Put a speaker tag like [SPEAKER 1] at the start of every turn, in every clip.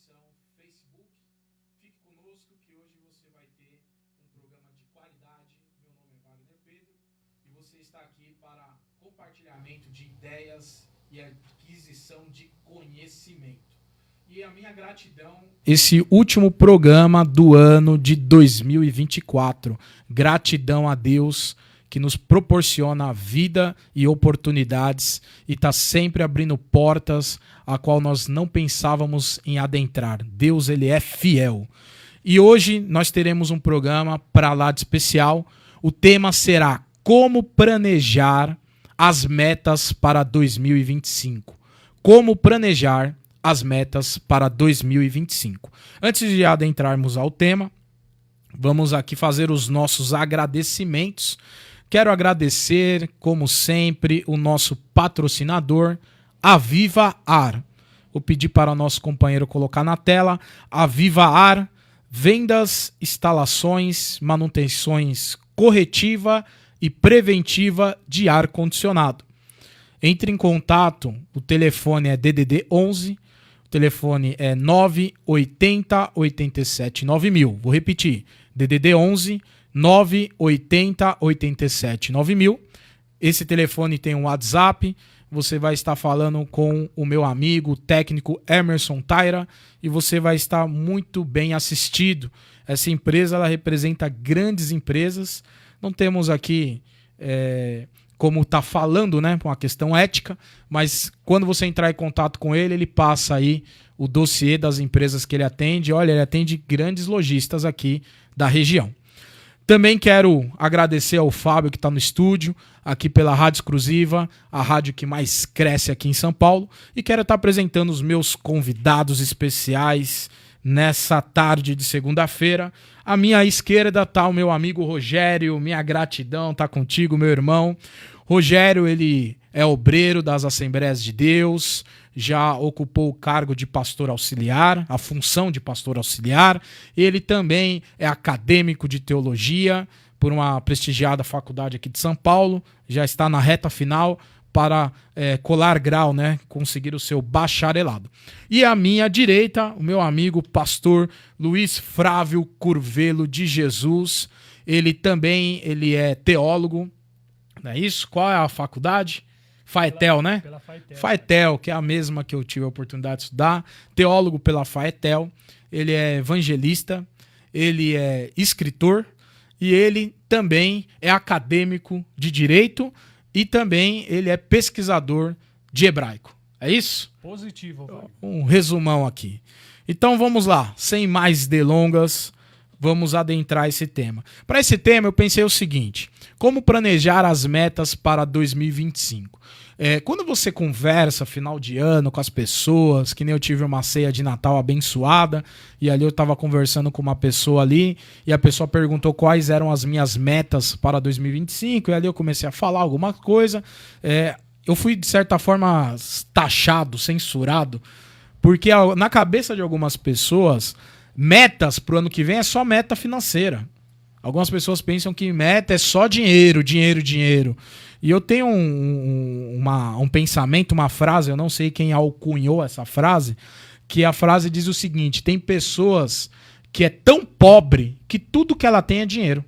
[SPEAKER 1] transmissão Facebook. Fique conosco que hoje você vai ter um programa de qualidade. Meu nome é Wagner Pedro e você está aqui para compartilhamento de ideias e aquisição de conhecimento. E a minha gratidão... Esse último programa do ano de 2024. Gratidão a Deus que nos proporciona vida e oportunidades e está sempre abrindo portas a qual nós não pensávamos em adentrar. Deus, ele é fiel. E hoje nós teremos um programa para lá de especial. O tema será como planejar as metas para 2025. Como planejar as metas para 2025. Antes de adentrarmos ao tema, vamos aqui fazer os nossos agradecimentos. Quero agradecer, como sempre, o nosso patrocinador, a Viva Ar. Vou pedir para o nosso companheiro colocar na tela. A Viva Ar, vendas, instalações, manutenções corretiva e preventiva de ar-condicionado. Entre em contato, o telefone é DDD 11, o telefone é 980 87 9000. Vou repetir, DDD 11 980 87 9000. Esse telefone tem um WhatsApp. Você vai estar falando com o meu amigo, o técnico Emerson Taira, e você vai estar muito bem assistido. Essa empresa ela representa grandes empresas. Não temos aqui como está falando, né, uma questão ética, mas quando você entrar em contato com ele, ele passa aí o dossiê das empresas que ele atende. Olha, ele atende grandes lojistas aqui da região. Também quero agradecer ao Fábio que está no estúdio, aqui pela Rádio Exclusiva, a rádio que mais cresce aqui em São Paulo. E quero estar apresentando os meus convidados especiais nessa tarde de segunda-feira. À minha esquerda está o meu amigo Rogério, minha gratidão, está contigo, meu irmão. Rogério, ele é obreiro das Assembleias de Deus, já ocupou o cargo de pastor auxiliar, a função de pastor auxiliar. Ele também é acadêmico de teologia por uma prestigiada faculdade aqui de São Paulo, já está na reta final para colar grau, né, conseguir o seu bacharelado. E à minha direita, o meu amigo pastor Luiz Flávio Curvelo de Jesus. Ele é teólogo, não é isso? Qual é a faculdade? Faetel, né?
[SPEAKER 2] Pela Faetel.
[SPEAKER 1] Faetel, que é a mesma que eu tive a oportunidade de estudar. Teólogo pela Faetel. Ele é evangelista, ele é escritor e ele também é acadêmico de direito e também ele é pesquisador de hebraico. É isso?
[SPEAKER 2] Positivo, vai.
[SPEAKER 1] Um resumão aqui. Então vamos lá, sem mais delongas, vamos adentrar esse tema. Para esse tema eu pensei o seguinte: como planejar as metas para 2025? Quando você conversa final de ano com as pessoas, que nem eu tive uma ceia de Natal abençoada, e ali eu estava conversando com uma pessoa ali, e a pessoa perguntou quais eram as minhas metas para 2025, e ali eu comecei a falar alguma coisa. Eu fui, de certa forma, taxado, censurado, porque na cabeça de algumas pessoas, metas para o ano que vem é só meta financeira. Algumas pessoas pensam que meta é só dinheiro, dinheiro, dinheiro. E eu tenho um pensamento, uma frase, eu não sei quem alcunhou essa frase, que a frase diz o seguinte: tem pessoas que é tão pobre que tudo que ela tem é dinheiro.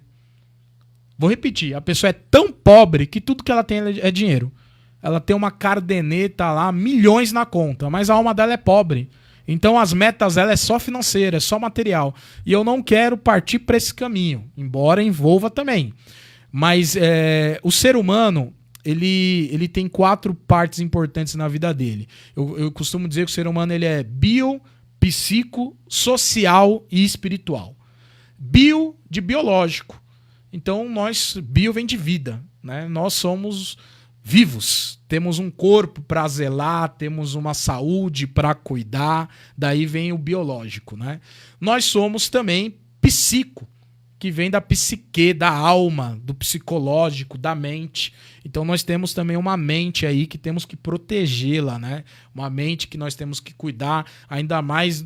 [SPEAKER 1] Vou repetir, a pessoa é tão pobre que tudo que ela tem é dinheiro. Ela tem uma caderneta lá, milhões na conta, mas a alma dela é pobre. Então as metas dela é só financeira, é só material. E eu não quero partir para esse caminho, embora envolva também. Mas o ser humano, ele tem 4 partes importantes na vida dele. Eu costumo dizer que o ser humano ele é bio, psico, social e espiritual. Bio, de biológico. Então bio vem de vida, né? Nós somos vivos, temos um corpo para zelar, temos uma saúde para cuidar, daí vem o biológico, né? Nós somos também psico, que vem da psique, da alma, do psicológico, da mente. Então nós temos também uma mente aí que temos que protegê-la, né? Uma mente que nós temos que cuidar, ainda mais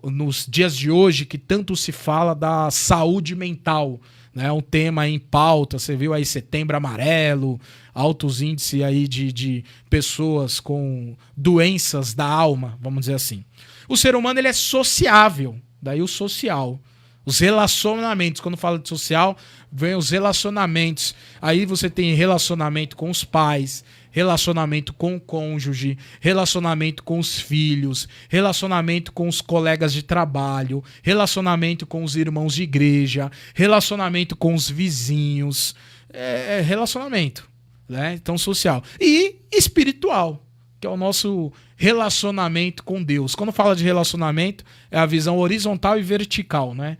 [SPEAKER 1] nos dias de hoje que tanto se fala da saúde mental, né? Um tema em pauta, você viu aí Setembro Amarelo, altos índices aí de pessoas com doenças da alma, vamos dizer assim.
[SPEAKER 2] O ser humano ele é sociável, daí o social. Os relacionamentos, quando fala de social, vem os relacionamentos. Aí você tem relacionamento com os pais, relacionamento com o cônjuge, relacionamento com os filhos, relacionamento com os colegas de trabalho, relacionamento com os irmãos de igreja, relacionamento com os vizinhos. É relacionamento, né? Então, social. E espiritual, que é o nosso relacionamento com Deus. Quando fala de relacionamento, é a visão horizontal e vertical, né?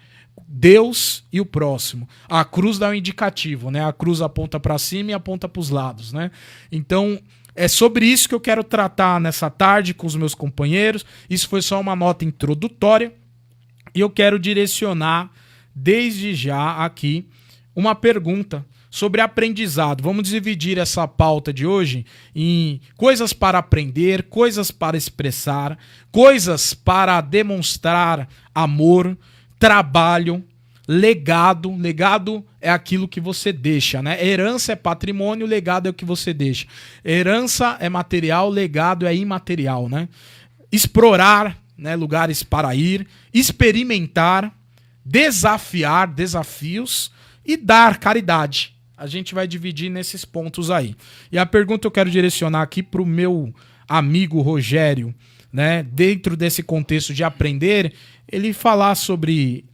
[SPEAKER 2] Deus e o próximo. A cruz dá um indicativo, né? A cruz aponta para cima e aponta para os lados, né? Então, é sobre isso que eu quero tratar nessa tarde com os meus companheiros. Isso foi só uma nota introdutória e eu quero direcionar desde já aqui uma pergunta sobre aprendizado. Vamos dividir essa pauta de hoje em coisas para aprender, coisas para expressar, coisas para demonstrar amor, trabalho, legado. Legado é aquilo que você deixa, né? Herança é patrimônio, legado é o que você deixa. Herança é material, legado é imaterial, né? Explorar, né? Lugares para ir, experimentar, desafiar, desafios e dar caridade. A gente vai dividir nesses pontos aí. E a pergunta eu quero direcionar aqui para o meu amigo Rogério, né? Dentro desse contexto de aprender, ele falar sobre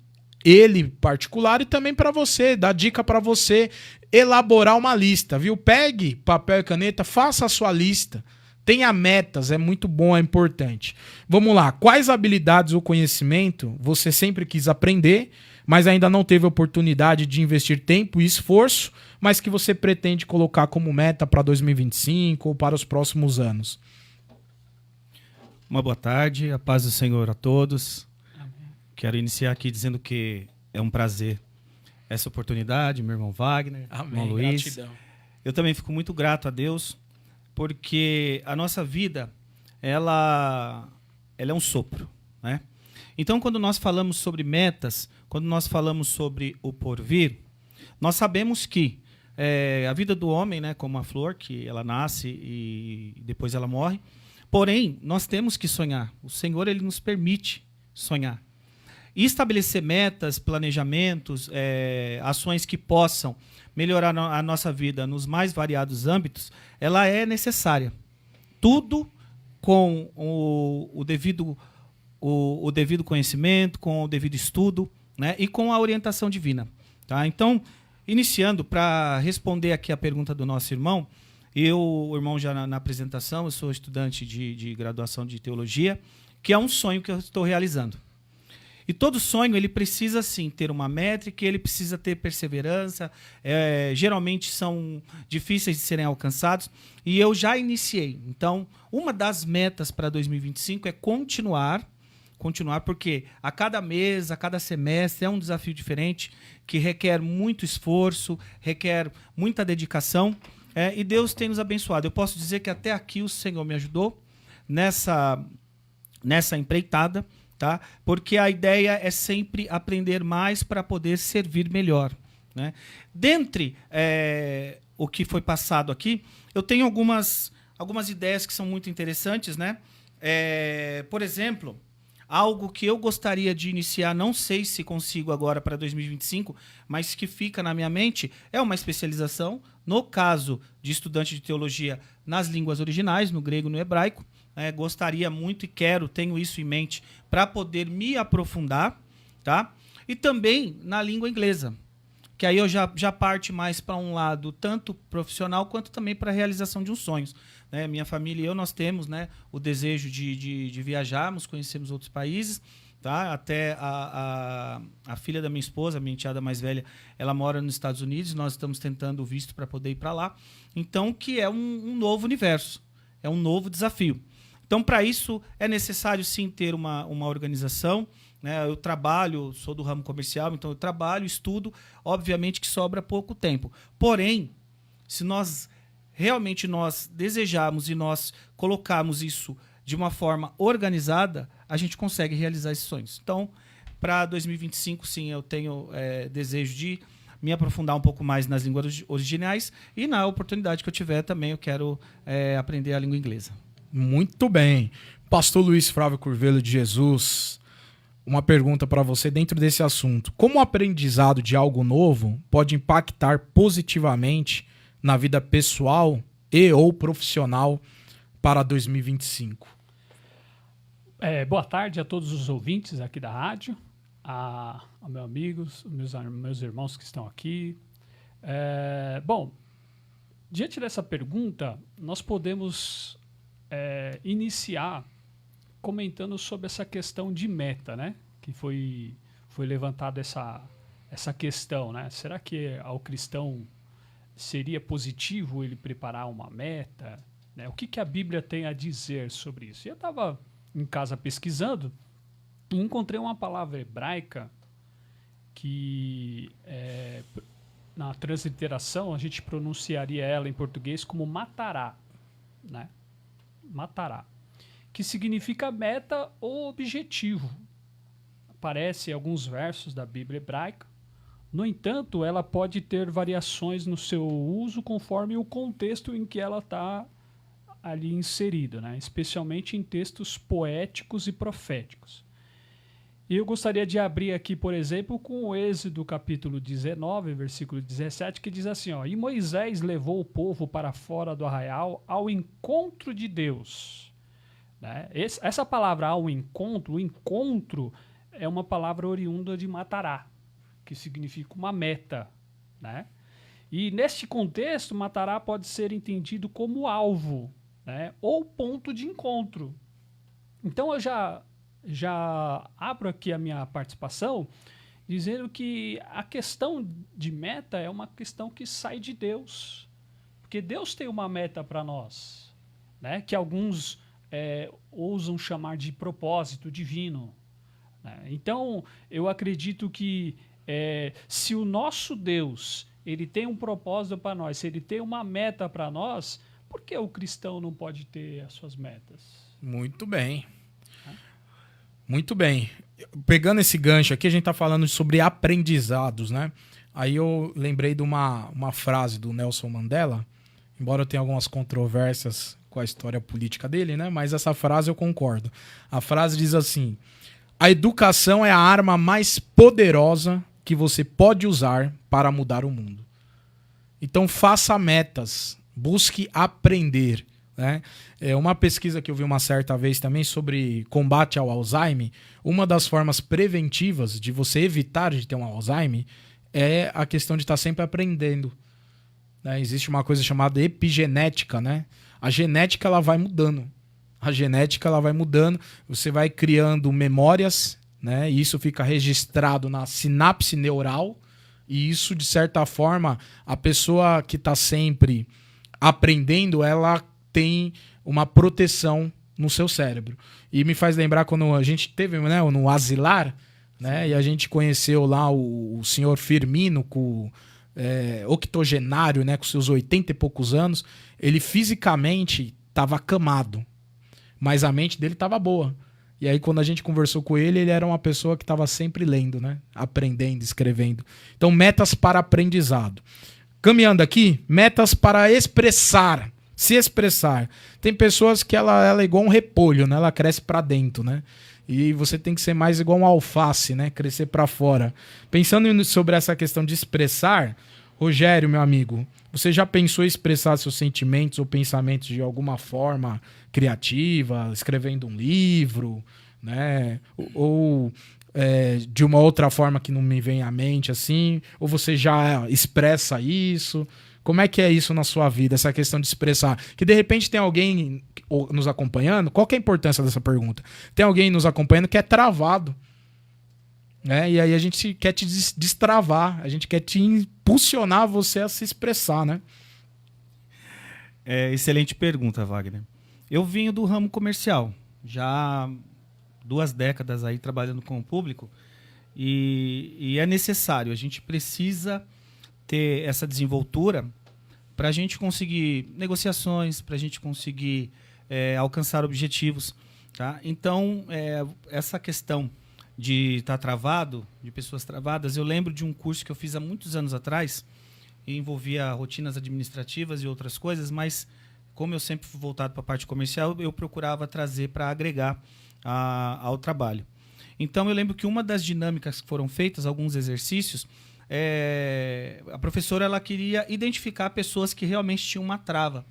[SPEAKER 2] ele particular e também para você, dar dica para você elaborar uma lista, viu? Pegue papel e caneta, faça a sua lista. Tenha metas, é muito bom, é importante. Vamos lá, quais habilidades ou conhecimento você sempre quis aprender, mas ainda não teve oportunidade de investir tempo e esforço, mas que você pretende colocar como meta para 2025 ou para os próximos anos?
[SPEAKER 3] Uma boa tarde, a paz do Senhor a todos.
[SPEAKER 2] Amém.
[SPEAKER 3] Quero iniciar aqui dizendo que é um prazer essa oportunidade, meu irmão Wagner,
[SPEAKER 2] Amém.
[SPEAKER 3] irmão Luiz.
[SPEAKER 2] Gratidão.
[SPEAKER 3] Eu também fico muito grato a Deus, porque a nossa vida, ela é um sopro, né? Então, quando nós falamos sobre metas, quando nós falamos sobre o porvir, nós sabemos que a vida do homem, né, como a flor, que ela nasce e depois ela morre. Porém, nós temos que sonhar. O Senhor, ele nos permite sonhar. E estabelecer metas, planejamentos, ações que possam melhorar a nossa vida nos mais variados âmbitos, ela é necessária. Tudo com o devido conhecimento, com o devido estudo, né, e com a orientação divina. Tá? Então, iniciando, para responder aqui a pergunta do nosso irmão, o irmão já na apresentação, eu sou estudante de graduação de teologia, que é um sonho que eu estou realizando. E todo sonho, ele precisa, sim, ter uma métrica, ele precisa ter perseverança, geralmente são difíceis de serem alcançados, e eu já iniciei. Então, uma das metas para 2025 é continuar, porque a cada mês, a cada semestre é um desafio diferente, que requer muito esforço, requer muita dedicação, e Deus tem nos abençoado. Eu posso dizer que até aqui o Senhor me ajudou nessa empreitada, tá? Porque a ideia é sempre aprender mais para poder servir melhor, né? Dentre o que foi passado aqui, eu tenho algumas ideias que são muito interessantes, né? Por exemplo, algo que eu gostaria de iniciar, não sei se consigo agora para 2025, mas que fica na minha mente, é uma especialização, no caso de estudante de teologia, nas línguas originais, no grego e no hebraico. Gostaria muito e tenho isso em mente para poder me aprofundar, tá? E também na língua inglesa, que aí eu já parte mais para um lado tanto profissional quanto também para a realização de uns sonhos. Minha família e eu, nós temos, né, o desejo de viajarmos, conhecermos outros países, tá? Até a filha da minha esposa, a minha enteada mais velha, ela mora nos Estados Unidos, nós estamos tentando o visto para poder ir para lá. Então, que é um novo universo, é um novo desafio. Então, para isso, é necessário, sim, ter uma organização, né? Eu trabalho, sou do ramo comercial, então eu trabalho, estudo, obviamente que sobra pouco tempo. Porém, se nós realmente desejarmos e nós colocarmos isso de uma forma organizada, a gente consegue realizar esses sonhos. Então, para 2025, sim, eu tenho desejo de me aprofundar um pouco mais nas línguas originais e na oportunidade que eu tiver também eu quero aprender a língua inglesa.
[SPEAKER 2] Muito bem. Pastor Luiz Flávio Curvelo de Jesus, uma pergunta para você dentro desse assunto. Como o aprendizado de algo novo pode impactar positivamente na vida pessoal e ou profissional para 2025?
[SPEAKER 4] Boa tarde a todos os ouvintes aqui da rádio, a meus amigos, meus irmãos que estão aqui. Bom, diante dessa pergunta, nós podemos iniciar comentando sobre essa questão de meta, né? Que foi levantada essa questão, né? Será que ao cristão seria positivo ele preparar uma meta? Né? O que a Bíblia tem a dizer sobre isso? Eu estava em casa pesquisando e encontrei uma palavra hebraica que na transliteração a gente pronunciaria ela em português como matará, né? Matará, que significa meta ou objetivo. Aparece em alguns versos da Bíblia hebraica. No entanto, ela pode ter variações no seu uso conforme o contexto em que ela está ali inserida, né? Especialmente em textos poéticos e proféticos. E eu gostaria de abrir aqui, por exemplo, com o Êxodo capítulo 19, versículo 17, que diz assim, ó, e Moisés levou o povo para fora do arraial ao encontro de Deus. Né? Essa palavra ao encontro, o encontro é uma palavra oriunda de matará, que significa uma meta. Né? E neste contexto, matará pode ser entendido como alvo, né? Ou ponto de encontro. Então eu já abro aqui a minha participação dizendo que a questão de meta é uma questão que sai de Deus. Porque Deus tem uma meta para nós, né? Que alguns ousam chamar de propósito divino. Né? Então, eu acredito que se o nosso Deus ele tem um propósito para nós, se ele tem uma meta para nós, por que o cristão não pode ter as suas metas?
[SPEAKER 2] Muito bem. Muito bem. Pegando esse gancho aqui, a gente está falando sobre aprendizados, né? Aí eu lembrei de uma frase do Nelson Mandela, embora eu tenha algumas controvérsias com a história política dele, né? Mas essa frase eu concordo. A frase diz assim: a educação é a arma mais poderosa que você pode usar para mudar o mundo. Então faça metas, busque aprender. Né? Uma pesquisa que eu vi uma certa vez também sobre combate ao Alzheimer, uma das formas preventivas de você evitar de ter um Alzheimer é a questão de estar sempre aprendendo. Né? Existe uma coisa chamada epigenética, né? A genética ela vai mudando. Você vai criando memórias, né? E isso fica registrado na sinapse neural, e isso, de certa forma, a pessoa que está sempre aprendendo, ela tem uma proteção no seu cérebro. E me faz lembrar quando a gente teve, né, no Asilar, né, e a gente conheceu lá o senhor Firmino, octogenário, né, com seus 80 e poucos anos. Ele fisicamente estava acamado, mas a mente dele estava boa. E aí, quando a gente conversou com ele, ele era uma pessoa que estava sempre lendo, né, aprendendo, escrevendo. Então, metas para aprendizado. Caminhando aqui, metas para expressar. Se expressar. Tem pessoas que ela é igual um repolho, né? Ela cresce para dentro, né? E você tem que ser mais igual um alface, né? Crescer para fora. Pensando sobre essa questão de expressar, Rogério, meu amigo, você já pensou em expressar seus sentimentos ou pensamentos de alguma forma criativa, escrevendo um livro, né? Ou de uma outra forma que não me vem à mente, assim? Ou você já expressa isso? Como é que é isso na sua vida, essa questão de expressar? Que de repente tem alguém nos acompanhando, qual que é a importância dessa pergunta? Tem alguém nos acompanhando que é travado, né? E aí a gente quer te destravar, a gente quer te impulsionar você a se expressar, né?
[SPEAKER 3] Excelente pergunta, Wagner. Eu venho do ramo comercial, já há 2 décadas aí trabalhando com o público, e é necessário, a gente precisa ter essa desenvoltura para a gente conseguir negociações, para a gente conseguir alcançar objetivos. Tá? Então, essa questão de estar travado, de pessoas travadas, eu lembro de um curso que eu fiz há muitos anos atrás, e envolvia rotinas administrativas e outras coisas, mas como eu sempre fui voltado para a parte comercial, eu procurava trazer para agregar ao trabalho. Então, eu lembro que uma das dinâmicas que foram feitas, alguns exercícios, a professora ela queria identificar pessoas que realmente tinham uma trava.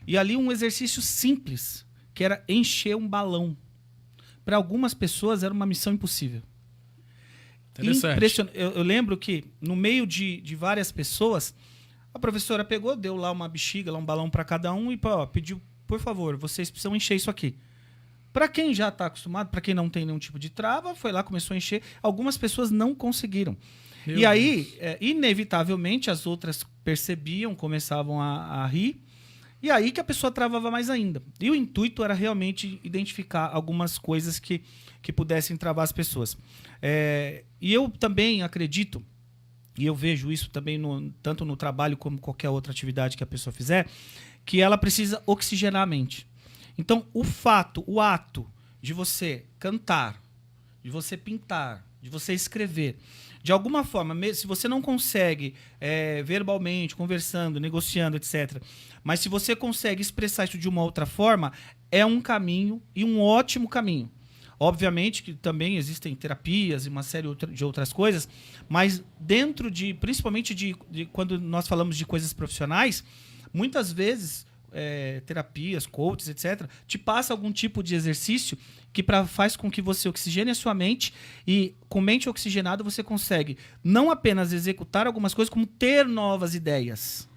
[SPEAKER 3] E ali um exercício simples, que era encher um balão. Para algumas pessoas era uma missão impossível.
[SPEAKER 2] Interessante.
[SPEAKER 3] Eu lembro que no meio de várias pessoas, a professora pegou, deu lá uma bexiga, lá um balão para cada um e pediu, por favor, vocês precisam encher isso aqui. Para quem já está acostumado, para quem não tem nenhum tipo de trava, foi lá, começou a encher. Algumas pessoas não conseguiram. E aí, inevitavelmente, as outras percebiam, começavam a rir. E aí que a pessoa travava mais ainda. E o intuito era realmente identificar algumas coisas que pudessem travar as pessoas. E eu também acredito, e eu vejo isso também tanto no trabalho como qualquer outra atividade que a pessoa fizer, que ela precisa oxigenar a mente. Então, o ato de você cantar, de você pintar, de você escrever, de alguma forma, se você não consegue verbalmente, conversando, negociando, etc., mas se você consegue expressar isso de uma outra forma, é um caminho e um ótimo caminho. Obviamente que também existem terapias e uma série de outras coisas, mas dentro principalmente de quando nós falamos de coisas profissionais, muitas vezes terapias, coaches, etc., te passa algum tipo de exercício que faz com que você oxigene a sua mente e com mente oxigenada você consegue não apenas executar algumas coisas, como ter novas ideias.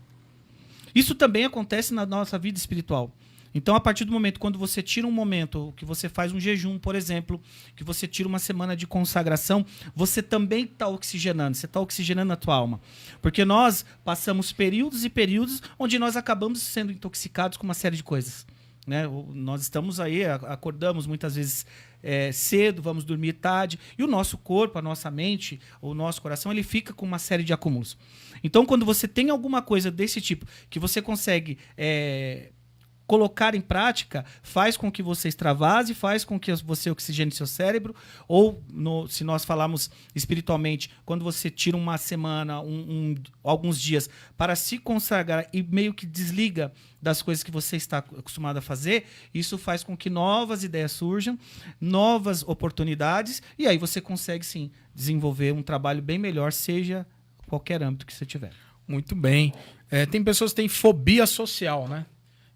[SPEAKER 3] Isso também acontece na nossa vida espiritual. Então, a partir do momento quando você tira um momento, que você faz um jejum, por exemplo, que você tira uma semana de consagração, você também está oxigenando, você está oxigenando a tua alma. Porque nós passamos períodos e períodos onde nós acabamos sendo intoxicados com uma série de coisas. Né? Nós estamos aí, acordamos muitas vezes cedo, vamos dormir tarde, e o nosso corpo, a nossa mente, o nosso coração, ele fica com uma série de acúmulos. Então, quando você tem alguma coisa desse tipo, que você consegue colocar em prática, faz com que você extravase, faz com que você oxigene seu cérebro, ou, se nós falarmos espiritualmente, quando você tira uma semana, alguns dias, para se consagrar e meio que desliga das coisas que você está acostumado a fazer, isso faz com que novas ideias surjam, novas oportunidades, e aí você consegue, sim, desenvolver um trabalho bem melhor, seja qualquer âmbito que você tiver.
[SPEAKER 2] Muito bem. Tem pessoas que têm fobia social, né?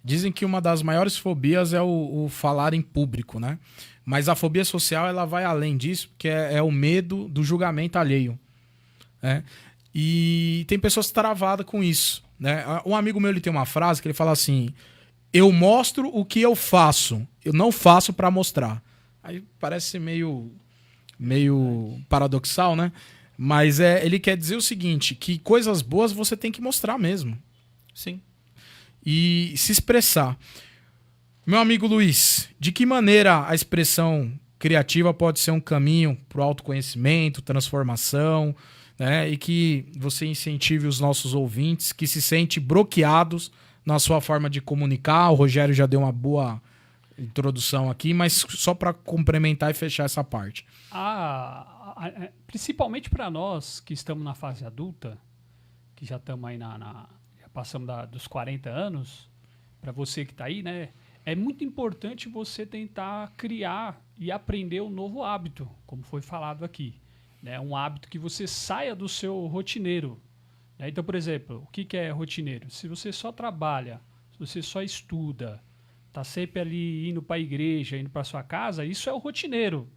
[SPEAKER 2] Dizem que uma das maiores fobias é o falar em público, né? Mas a fobia social ela vai além disso, porque é o medo do julgamento alheio. Né? E tem pessoas travadas com isso. Né? Um amigo meu ele tem uma frase que ele fala assim: eu mostro o que eu faço, eu não faço para mostrar. Aí parece meio paradoxal, né? Mas ele quer dizer o seguinte, que coisas boas você tem que mostrar mesmo.
[SPEAKER 3] Sim.
[SPEAKER 2] E se expressar. Meu amigo Luiz, de que maneira a expressão criativa pode ser um caminho para o autoconhecimento, transformação, né? E que você incentive os nossos ouvintes que se sentem bloqueados na sua forma de comunicar. O Rogério já deu uma boa introdução aqui, mas só para complementar e fechar essa parte.
[SPEAKER 4] Principalmente para nós que estamos na fase adulta, que já estamos aí passamos dos 40 anos, para você que está aí, né? É muito importante você tentar criar e aprender um novo hábito, como foi falado aqui. Né? Um hábito que você saia do seu rotineiro. Né? Então, por exemplo, o que é rotineiro? Se você só trabalha, se você só estuda, está sempre ali indo para a igreja, indo para sua casa, isso é o rotineiro.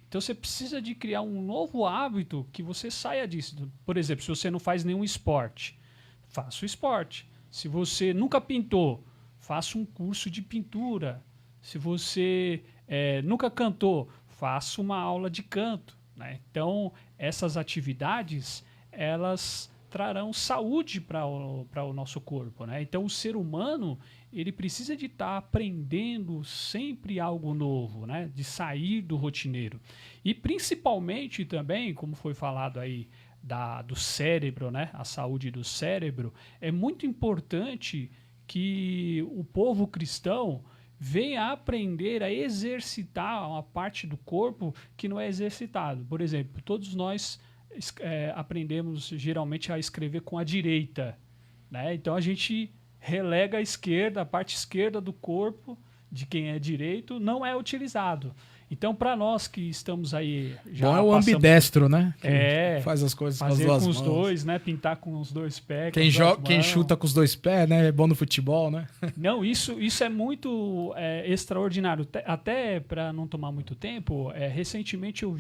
[SPEAKER 4] Então, você precisa de criar um novo hábito que você saia disso. Por exemplo, se você não faz nenhum esporte, faça o esporte. Se você nunca pintou, faça um curso de pintura. Se você nunca cantou, faça uma aula de canto. Né? Então, essas atividades, elas trarão saúde para o nosso corpo. Né? Então, o ser humano, ele precisa de estar aprendendo sempre algo novo, né? De sair do rotineiro. E, principalmente também, como foi falado aí, do cérebro, né? A saúde do cérebro, é muito importante que o povo cristão venha aprender a exercitar uma parte do corpo que não é exercitado. Por exemplo, todos nós aprendemos geralmente a escrever com a direita. Né? Então a gente relega a esquerda, a parte esquerda do corpo de quem é direito não é utilizado. Então, para nós que estamos aí já
[SPEAKER 2] bom é o ambidestro, né? Que faz as coisas com as
[SPEAKER 4] fazer
[SPEAKER 2] duas
[SPEAKER 4] com os
[SPEAKER 2] mãos.
[SPEAKER 4] dois, né? Pintar com os dois pés.
[SPEAKER 2] Quem chuta com os dois pés, né? É bom no futebol, né?
[SPEAKER 4] Não, isso é muito extraordinário. Até para não tomar muito tempo, recentemente eu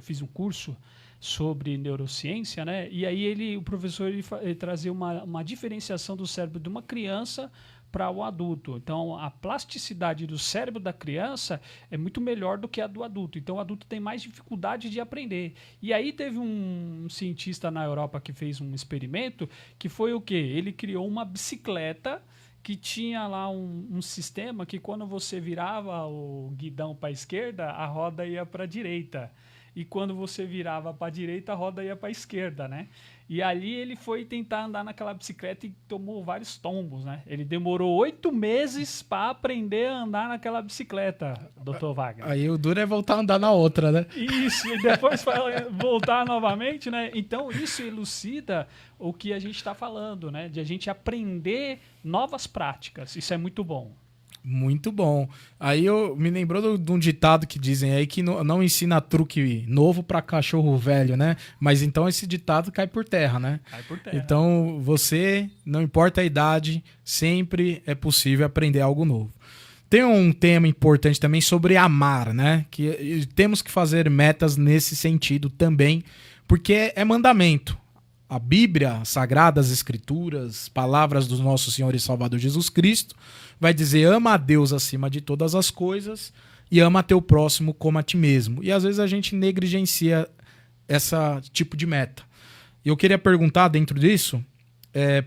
[SPEAKER 4] fiz um curso sobre neurociência, né? E aí o professor ele trazia uma diferenciação do cérebro de uma criança para o adulto. Então, a plasticidade do cérebro da criança é muito melhor do que a do adulto. Então, o adulto tem mais dificuldade de aprender. E aí teve um cientista na Europa que fez um experimento que foi o quê? Ele criou uma bicicleta que tinha lá um sistema que quando você virava o guidão para a esquerda, a roda ia para a direita. E quando você virava para a direita, a roda ia para a esquerda, né? E ali ele foi tentar andar naquela bicicleta e tomou vários tombos, né? Ele demorou 8 meses para aprender a andar naquela bicicleta, Dr. Wagner.
[SPEAKER 2] Aí o duro é voltar a andar na outra, né?
[SPEAKER 4] Isso, e depois voltar novamente, né? Então isso elucida o que a gente está falando, né? De a gente aprender novas práticas. Isso é muito bom.
[SPEAKER 2] Muito bom. Aí me lembrou de um ditado que dizem aí que não ensina truque novo para cachorro velho, né? Mas então esse ditado cai por terra, né?
[SPEAKER 4] Cai por terra.
[SPEAKER 2] Então você, não importa a idade, sempre é possível aprender algo novo. Tem um tema importante também sobre amar, né? Que temos que fazer metas nesse sentido também, porque é mandamento. A Bíblia, Sagradas Escrituras, palavras do nosso Senhor e Salvador Jesus Cristo, vai dizer: ama a Deus acima de todas as coisas e ama teu próximo como a ti mesmo. E às vezes a gente negligencia esse tipo de meta. E eu queria perguntar dentro disso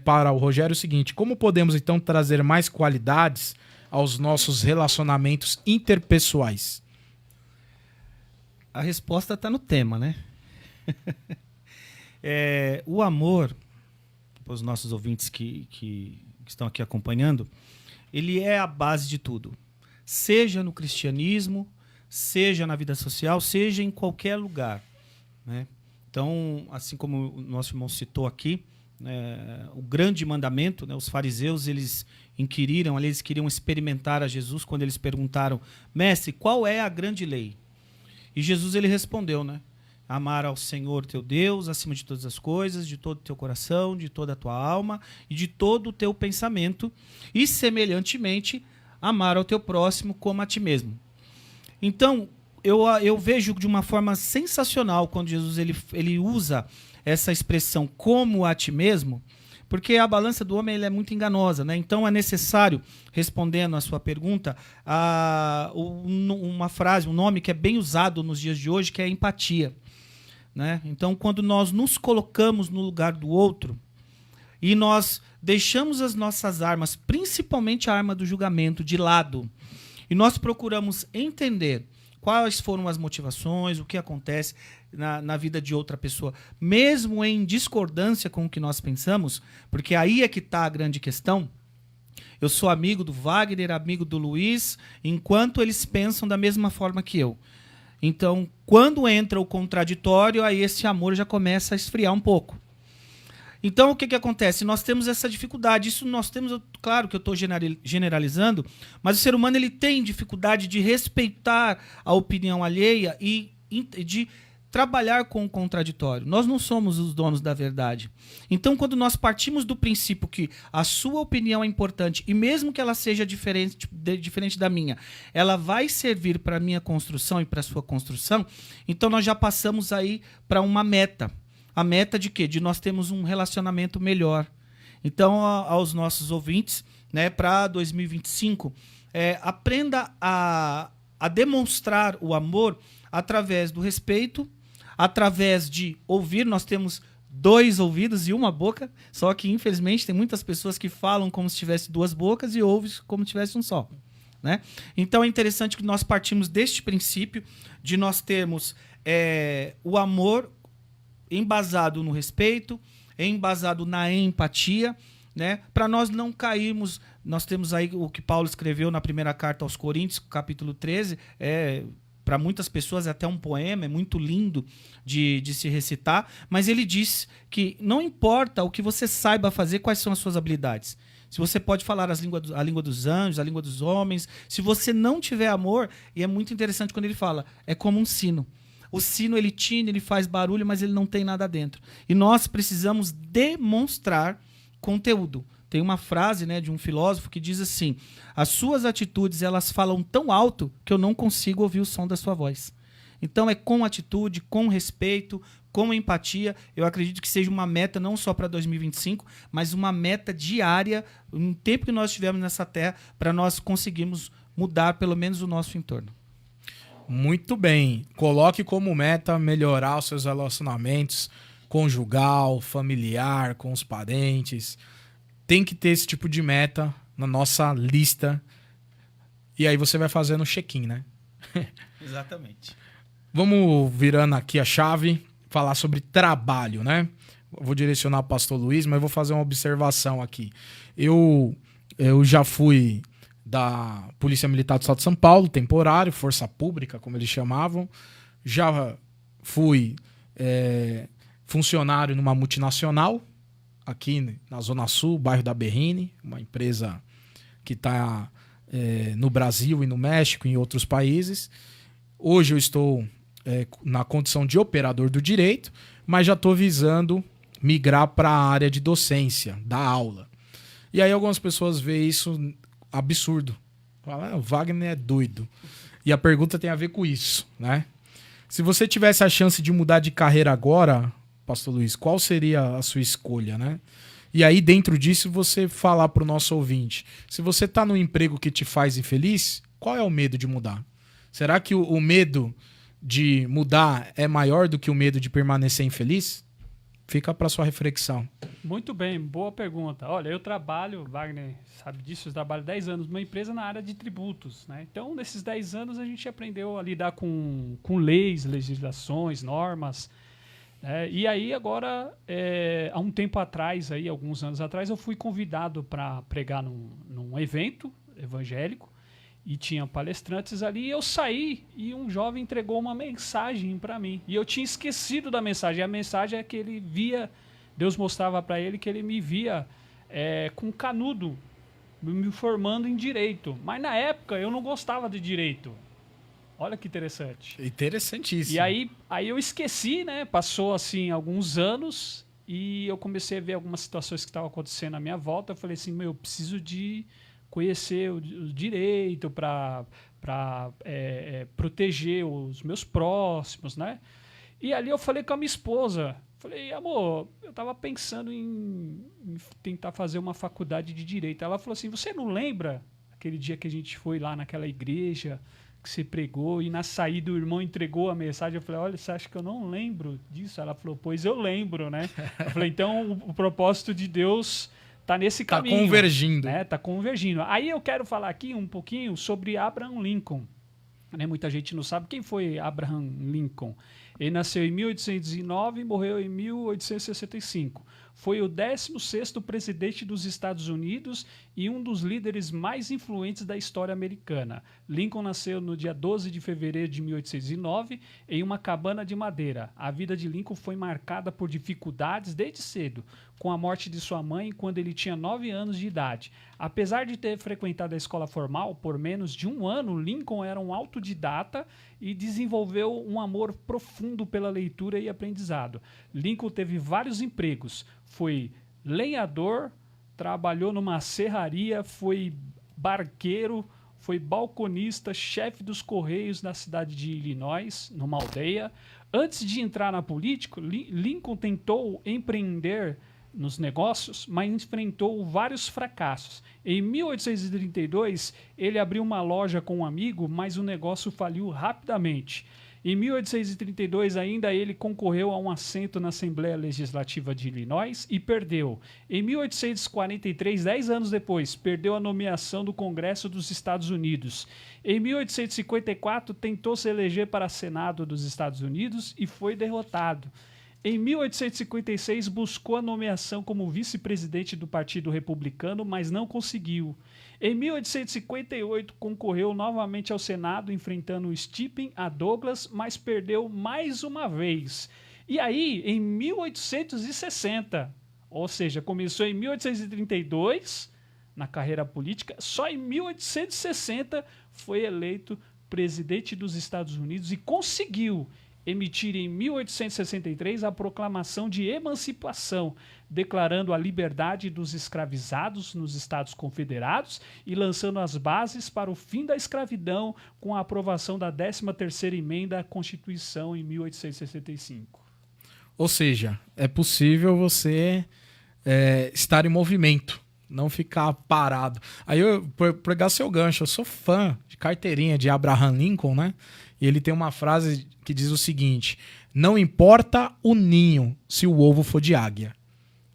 [SPEAKER 2] para o Rogério o seguinte: como podemos então trazer mais qualidades aos nossos relacionamentos interpessoais?
[SPEAKER 3] A resposta está no tema, né? O amor, para os nossos ouvintes que estão aqui acompanhando, ele é a base de tudo. Seja no cristianismo, seja na vida social, seja em qualquer lugar, né? Então, assim como o nosso irmão citou aqui, o grande mandamento, né, os fariseus, eles inquiriram, eles queriam experimentar a Jesus quando eles perguntaram: mestre, qual é a grande lei? E Jesus ele respondeu, né? Amar ao Senhor teu Deus acima de todas as coisas, de todo o teu coração, de toda a tua alma e de todo o teu pensamento, e semelhantemente amar ao teu próximo como a ti mesmo. Então, eu vejo de uma forma sensacional quando Jesus ele usa essa expressão como a ti mesmo, porque a balança do homem é muito enganosa, né? Então é necessário, respondendo à sua pergunta, uma frase, um nome que é bem usado nos dias de hoje, que é empatia. Né? Então, quando nós nos colocamos no lugar do outro e nós deixamos as nossas armas, principalmente a arma do julgamento, de lado, e nós procuramos entender quais foram as motivações, o que acontece na vida de outra pessoa, mesmo em discordância com o que nós pensamos, porque aí é que está a grande questão. Eu sou amigo do Wagner, amigo do Luiz, enquanto eles pensam da mesma forma que eu. Então, quando entra o contraditório, aí esse amor já começa a esfriar um pouco. Então, o que acontece? Nós temos essa dificuldade. Isso nós temos, claro que eu estou generalizando, mas o ser humano ele tem dificuldade de respeitar a opinião alheia e de trabalhar com o contraditório. Nós não somos os donos da verdade. Então, quando nós partimos do princípio que a sua opinião é importante, e mesmo que ela seja diferente da minha, ela vai servir para a minha construção e para a sua construção, então nós já passamos aí para uma meta. A meta de quê? De nós termos um relacionamento melhor. Então, aos nossos ouvintes, né, para 2025, aprenda a demonstrar o amor através do respeito, através de ouvir. Nós temos 2 ouvidos e uma boca, só que infelizmente tem muitas pessoas que falam como se tivesse 2 bocas e ouvem como se tivesse um só, né? Então é interessante que nós partimos deste princípio de nós termos o amor embasado no respeito, embasado na empatia, né? Para nós não cairmos. Nós temos aí o que Paulo escreveu na primeira carta aos Coríntios, capítulo 13, para muitas pessoas é até um poema, é muito lindo de se recitar, mas ele diz que não importa o que você saiba fazer, quais são as suas habilidades. se você pode falar a língua dos anjos, a língua dos homens, se você não tiver amor, e é muito interessante quando ele fala, é como um sino. O sino, ele tine, ele faz barulho, mas ele não tem nada dentro. E nós precisamos demonstrar conteúdo. Tem uma frase, né, de um filósofo que diz assim, as suas atitudes, elas falam tão alto que eu não consigo ouvir o som da sua voz. Então é com atitude, com respeito, com empatia. Eu acredito que seja uma meta não só para 2025, mas uma meta diária, no tempo que nós estivermos nessa terra, para nós conseguirmos mudar pelo menos o nosso entorno.
[SPEAKER 2] Muito bem. Coloque como meta melhorar os seus relacionamentos conjugal, familiar, com os parentes. Tem que ter esse tipo de meta na nossa lista. E aí você vai fazendo o check-in, né?
[SPEAKER 3] Exatamente.
[SPEAKER 2] Vamos virando aqui a chave, falar sobre trabalho, né? Eu vou direcionar o pastor Luiz, mas vou fazer uma observação aqui. Eu já fui da Polícia Militar do Estado de São Paulo, temporário, força pública, como eles chamavam. Já fui funcionário numa multinacional, aqui na Zona Sul, bairro da Berrini, uma empresa que está no Brasil e no México e em outros países. Hoje eu estou na condição de operador do direito, mas já estou visando migrar para a área de docência, da aula. E aí algumas pessoas veem isso absurdo. Falam, o Wagner é doido. E a pergunta tem a ver com isso, né? Se você tivesse a chance de mudar de carreira agora, pastor Luiz, qual seria a sua escolha, né? E aí, dentro disso, você falar para o nosso ouvinte, se você está no emprego que te faz infeliz, qual é o medo de mudar? Será que o medo de mudar é maior do que o medo de permanecer infeliz? Fica para sua reflexão.
[SPEAKER 4] Muito bem, boa pergunta. Olha, eu trabalho, Wagner sabe disso, eu trabalho 10 anos numa empresa na área de tributos, né? Então, nesses 10 anos, a gente aprendeu a lidar com leis, legislações, normas. E aí, agora, há um tempo atrás, aí, alguns anos atrás, eu fui convidado para pregar num evento evangélico e tinha palestrantes ali. E eu saí e um jovem entregou uma mensagem para mim. E eu tinha esquecido da mensagem. A mensagem é que ele via, Deus mostrava para ele que ele me via com canudo, me formando em direito. Mas na época eu não gostava de direito. Olha que interessante.
[SPEAKER 2] Interessantíssimo.
[SPEAKER 4] E aí eu esqueci, né? Passou assim alguns anos e eu comecei a ver algumas situações que estavam acontecendo à minha volta. Eu falei assim, eu preciso de conhecer o direito para proteger os meus próximos, né? E ali eu falei com a minha esposa. Falei, amor, eu estava pensando em tentar fazer uma faculdade de direito. Ela falou assim, você não lembra aquele dia que a gente foi lá naquela igreja que você pregou e na saída o irmão entregou a mensagem? Eu falei, olha, você acha que eu não lembro disso? Ela falou, pois eu lembro, né? Eu falei, então o propósito de Deus está nesse caminho.
[SPEAKER 2] Está convergindo.
[SPEAKER 4] Né? Tá convergindo. Aí eu quero falar aqui um pouquinho sobre Abraham Lincoln. Né? Muita gente não sabe quem foi Abraham Lincoln. Ele nasceu em 1809 e morreu em 1865. Foi o 16º presidente dos Estados Unidos e um dos líderes mais influentes da história americana. Lincoln nasceu no dia 12 de fevereiro de 1809 em uma cabana de madeira. A vida de Lincoln foi marcada por dificuldades desde cedo, com a morte de sua mãe quando ele tinha 9 anos de idade. Apesar de ter frequentado a escola formal por menos de um ano, Lincoln era um autodidata e desenvolveu um amor profundo pela leitura e aprendizado. Lincoln teve vários empregos. Foi lenhador, trabalhou numa serraria, foi barqueiro, foi balconista, chefe dos Correios na cidade de Illinois, numa aldeia. Antes de entrar na política, Lincoln tentou empreender nos negócios, mas enfrentou vários fracassos. Em 1832, ele abriu uma loja com um amigo, mas o negócio faliu rapidamente. Em 1832, ainda ele concorreu a um assento na Assembleia Legislativa de Illinois e perdeu. Em 1843, 10 anos depois, perdeu a nomeação do Congresso dos Estados Unidos. Em 1854, tentou se eleger para Senado dos Estados Unidos e foi derrotado. Em 1856, buscou a nomeação como vice-presidente do Partido Republicano, mas não conseguiu. Em 1858, concorreu novamente ao Senado, enfrentando Stephen A. Douglas, mas perdeu mais uma vez. E aí, em 1860, ou seja, começou em 1832, na carreira política. Só em 1860 foi eleito presidente dos Estados Unidos e conseguiu emitir em 1863 a Proclamação de Emancipação, declarando a liberdade dos escravizados nos Estados Confederados e lançando as bases para o fim da escravidão com a aprovação da 13ª emenda à Constituição em 1865.
[SPEAKER 2] Ou seja, é possível você estar em movimento, não ficar parado. Aí por pegar seu gancho, eu sou fã de carteirinha de Abraham Lincoln, né? E ele tem uma frase que diz o seguinte: não importa o ninho se o ovo for de águia.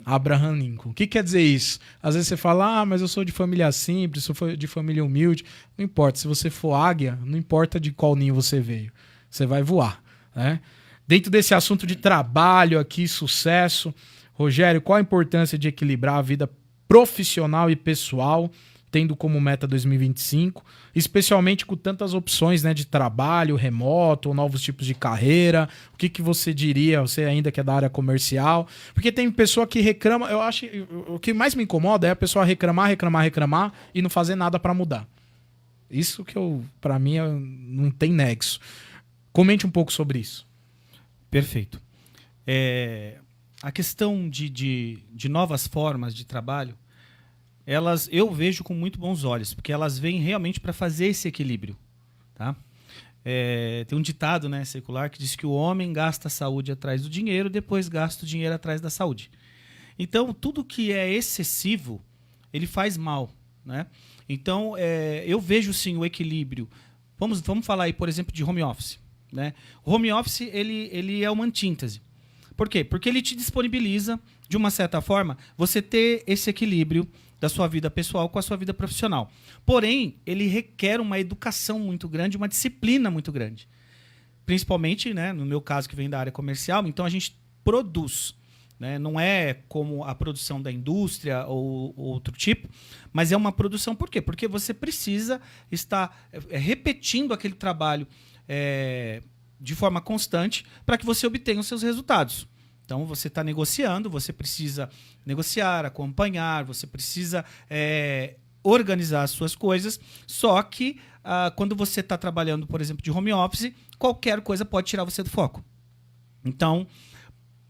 [SPEAKER 2] Abraham Lincoln. O que quer dizer isso? Às vezes você fala, mas eu sou de família simples, sou de família humilde. Não importa, se você for águia, não importa de qual ninho você veio, você vai voar, né? Dentro desse assunto de trabalho aqui, sucesso, Rogério, qual a importância de equilibrar a vida profissional e pessoal, tendo como meta 2025, especialmente com tantas opções, né, de trabalho remoto, ou novos tipos de carreira? O que você diria, você ainda que é da área comercial? Porque tem pessoa que reclama, eu acho, o que mais me incomoda é a pessoa reclamar e não fazer nada para mudar. Isso que para mim não tem nexo. Comente um pouco sobre isso.
[SPEAKER 3] Perfeito. A questão de novas formas de trabalho, eu vejo com muito bons olhos, porque elas vêm realmente para fazer esse equilíbrio. Tá? Tem um ditado, né, secular que diz que o homem gasta a saúde atrás do dinheiro, depois gasta o dinheiro atrás da saúde. Então, tudo que é excessivo, ele faz mal. Né? Então, eu vejo sim o equilíbrio. Vamos falar aí, por exemplo, de home office. Né? O home office ele é uma antítese. Por quê? Porque ele te disponibiliza, de uma certa forma, você ter esse equilíbrio da sua vida pessoal com a sua vida profissional. Porém, ele requer uma educação muito grande, uma disciplina muito grande. Principalmente, né, no meu caso, que vem da área comercial, então a gente produz. Né? Não é como a produção da indústria ou outro tipo, mas é uma produção. Por quê? Porque você precisa estar repetindo aquele trabalho de forma constante para que você obtenha os seus resultados. Então, você está negociando, você precisa negociar, acompanhar, você precisa organizar as suas coisas, só que quando você está trabalhando, por exemplo, de home office, qualquer coisa pode tirar você do foco. Então,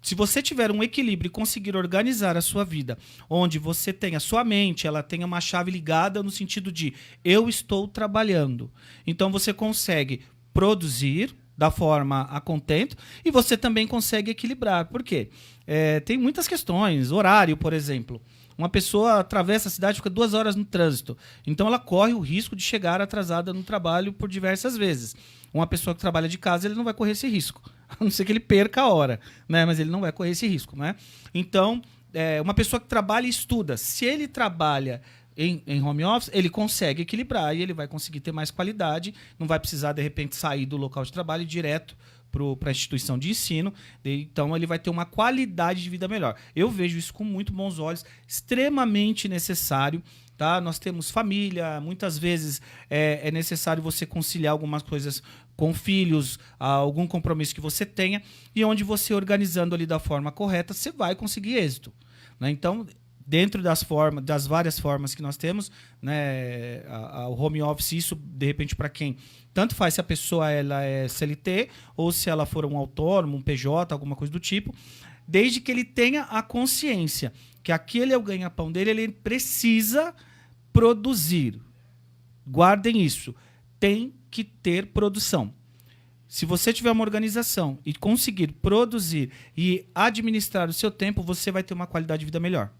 [SPEAKER 3] se você tiver um equilíbrio e conseguir organizar a sua vida, onde você tem a sua mente, ela tenha uma chave ligada no sentido de eu estou trabalhando. Então, você consegue produzir da forma a contento, e você também consegue equilibrar. Por quê? Tem muitas questões. Horário, por exemplo. Uma pessoa atravessa a cidade e fica 2 horas no trânsito. Então ela corre o risco de chegar atrasada no trabalho por diversas vezes. Uma pessoa que trabalha de casa, ele não vai correr esse risco. A não ser que ele perca a hora, né? Mas ele não vai correr esse risco. Né? Então, uma pessoa que trabalha e estuda, se ele trabalha em home office, ele consegue equilibrar e ele vai conseguir ter mais qualidade, não vai precisar, de repente, sair do local de trabalho e direto para a instituição de ensino, então ele vai ter uma qualidade de vida melhor. Eu vejo isso com muito bons olhos, extremamente necessário. Tá? Nós temos família, muitas vezes é necessário você conciliar algumas coisas com filhos, algum compromisso que você tenha, e onde você organizando ali da forma correta, você vai conseguir êxito. Né? Então, dentro das várias formas que nós temos, né, o home office, isso de repente para quem tanto faz se a pessoa ela é CLT ou se ela for um autônomo, um PJ, alguma coisa do tipo, desde que ele tenha a consciência que aquele é o ganha-pão dele, ele precisa produzir. Guardem isso. Tem que ter produção. Se você tiver uma organização e conseguir produzir e administrar o seu tempo, você vai ter uma qualidade de vida melhor.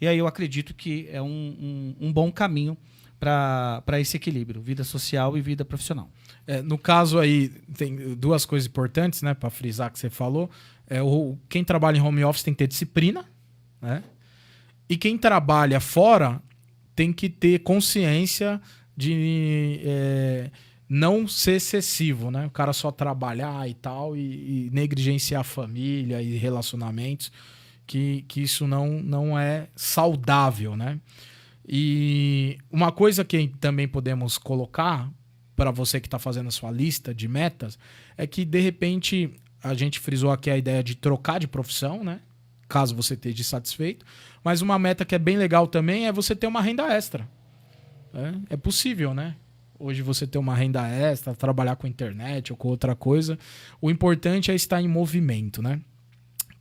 [SPEAKER 3] E aí eu acredito que é um bom caminho para esse equilíbrio, vida social e vida profissional.
[SPEAKER 2] No caso aí, tem 2 coisas importantes, né, para frisar que você falou. Quem trabalha em home office tem que ter disciplina, né? E quem trabalha fora tem que ter consciência de não ser excessivo, né? O cara só trabalhar e tal e negligenciar a família e relacionamentos. Que isso não é saudável, né? E uma coisa que também podemos colocar para você que está fazendo a sua lista de metas é que, de repente, a gente frisou aqui a ideia de trocar de profissão, né? caso você esteja satisfeito. Mas uma meta que é bem legal também é você ter uma renda extra. É possível, né? Hoje você ter uma renda extra, trabalhar com internet ou com outra coisa. O importante é estar em movimento, né?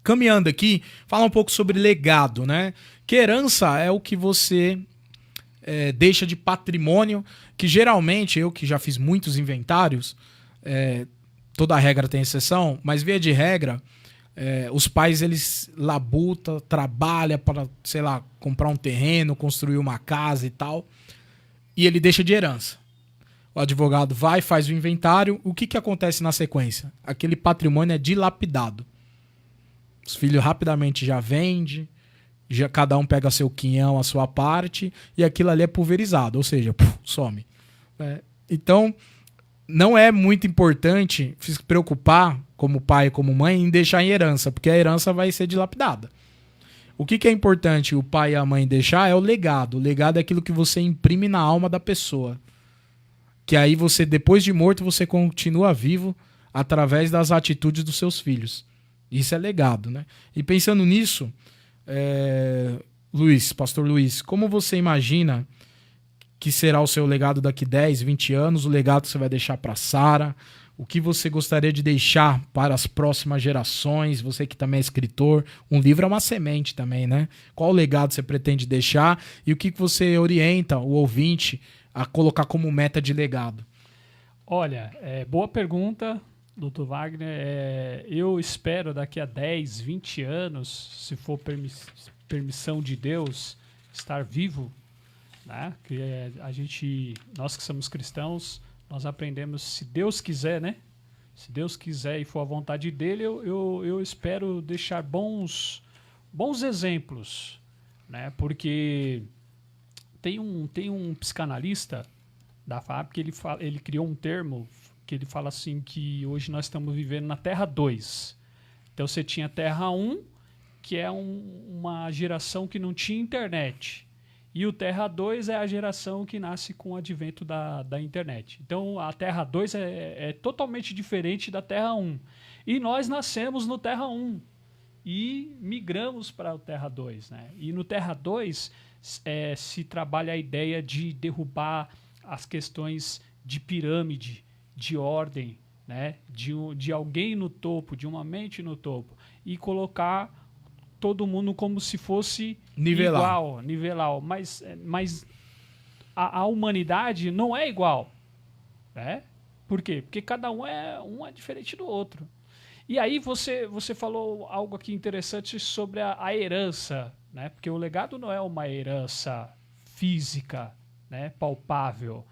[SPEAKER 2] Caminhando aqui, fala um pouco sobre legado, né? Que herança é o que você deixa de patrimônio, que geralmente, eu que já fiz muitos inventários, toda regra tem exceção, mas via de regra, os pais eles labutam, trabalham para, sei lá, comprar um terreno, construir uma casa e tal, e ele deixa de herança. O advogado vai, faz o inventário, o que acontece na sequência? Aquele patrimônio é dilapidado. Os filhos rapidamente já vendem, cada um pega seu quinhão, a sua parte, e aquilo ali é pulverizado, ou seja, some. Então, não é muito importante se preocupar, como pai e como mãe, em deixar em herança, porque a herança vai ser dilapidada. O que é importante o pai e a mãe deixar é o legado. O legado é aquilo que você imprime na alma da pessoa. Que aí você, depois de morto, você continua vivo através das atitudes dos seus filhos. Isso é legado, né? E pensando nisso, Pastor Luiz, como você imagina que será o seu legado daqui 10, 20 anos, o legado que você vai deixar para Sara, o que você gostaria de deixar para as próximas gerações, você que também é escritor, um livro é uma semente também, né? Qual o legado você pretende deixar e o que você orienta o ouvinte a colocar como meta de legado?
[SPEAKER 4] Olha, boa pergunta, Dr. Wagner. Eu espero daqui a 10, 20 anos, se for permissão de Deus, estar vivo, né? Que nós que somos cristãos, nós aprendemos, se Deus quiser, né? Se Deus quiser e for a vontade dele, eu espero deixar bons exemplos, né? Porque tem um psicanalista da FAP que ele criou um termo que ele fala assim que hoje nós estamos vivendo na Terra 2. Então você tinha Terra 1, que é uma geração que não tinha internet. E o Terra 2 é a geração que nasce com o advento da internet. Então a Terra 2 é totalmente diferente da Terra 1. E nós nascemos no Terra 1 e migramos para o Terra 2. Né? E no Terra 2 se trabalha a ideia de derrubar as questões de pirâmide, de ordem, né? de alguém no topo, de uma mente no topo, e colocar todo mundo como se fosse nivelar. Mas a humanidade não é igual. Né? Por quê? Porque cada um é diferente do outro. E aí você falou algo aqui interessante sobre a herança, né? Porque o legado não é uma herança física, né? Palpável.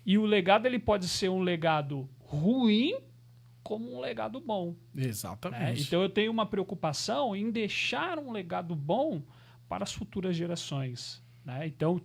[SPEAKER 4] E o legado ele pode ser um legado ruim como um legado bom.
[SPEAKER 2] Exatamente.
[SPEAKER 4] Né? Então eu tenho uma preocupação em deixar um legado bom para as futuras gerações. Né? Então,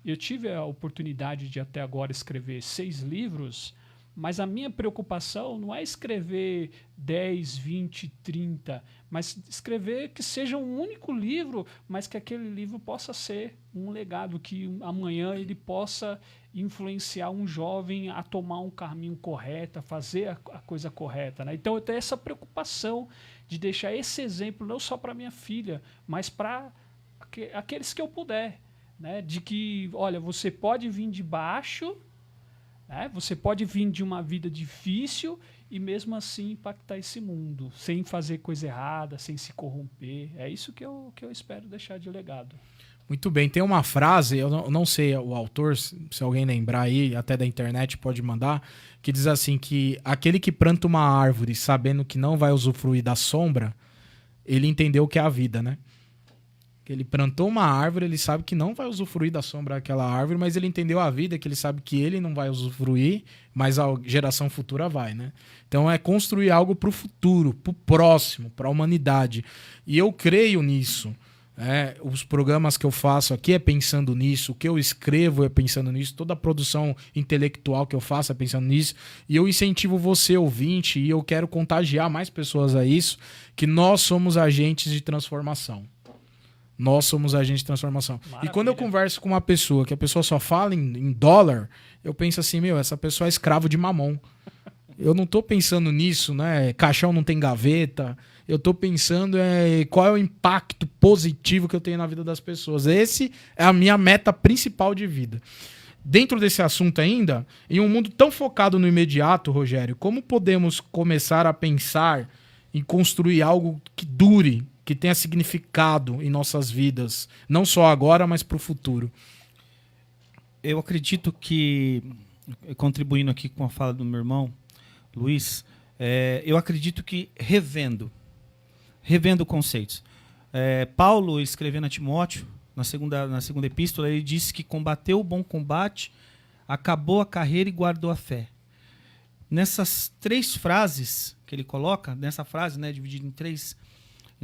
[SPEAKER 4] eu tive a oportunidade de até agora escrever 6 livros, mas a minha preocupação não é escrever 10, 20, 30, mas escrever que seja um único livro, mas que aquele livro possa ser um legado, que amanhã ele possa influenciar um jovem a tomar um caminho correto, a fazer a coisa correta. Né? Então eu tenho essa preocupação de deixar esse exemplo não só para minha filha, mas para aqueles que eu puder. Né? De que, olha, você pode vir de baixo, né? Você pode vir de uma vida difícil e mesmo assim impactar esse mundo, sem fazer coisa errada, sem se corromper. É isso que eu espero deixar de legado.
[SPEAKER 2] Muito bem, tem uma frase, eu não sei o autor, se alguém lembrar aí, até da internet pode mandar, que diz assim que aquele que planta uma árvore sabendo que não vai usufruir da sombra, ele entendeu o que é a vida, né? Ele plantou uma árvore, ele sabe que não vai usufruir da sombra daquela árvore, mas ele entendeu a vida, que ele sabe que ele não vai usufruir, mas a geração futura vai, né? Então é construir algo para o futuro, para o próximo, para a humanidade. E eu creio nisso. Os programas que eu faço aqui é pensando nisso, o que eu escrevo é pensando nisso, toda a produção intelectual que eu faço é pensando nisso, e eu incentivo você, ouvinte, e eu quero contagiar mais pessoas a isso, que nós somos agentes de transformação. Nós somos agentes de transformação. Maravilha. E quando eu converso com uma pessoa, que a pessoa só fala em dólar, eu penso assim, essa pessoa é escravo de Mamon. Eu não tô pensando nisso, né? Caixão não tem gaveta. Eu tô pensando qual é o impacto positivo que eu tenho na vida das pessoas. Esse é a minha meta principal de vida. Dentro desse assunto ainda, em um mundo tão focado no imediato, Rogério, como podemos começar a pensar em construir algo que dure, que tenha significado em nossas vidas, não só agora, mas para o futuro?
[SPEAKER 3] Eu acredito que, contribuindo aqui com a fala do meu irmão, Luiz, eu acredito que revendo conceitos. Paulo, escrevendo a Timóteo, na segunda epístola, ele disse que combateu o bom combate, acabou a carreira e guardou a fé. Nessas 3 frases que ele coloca, nessa frase, né, dividida em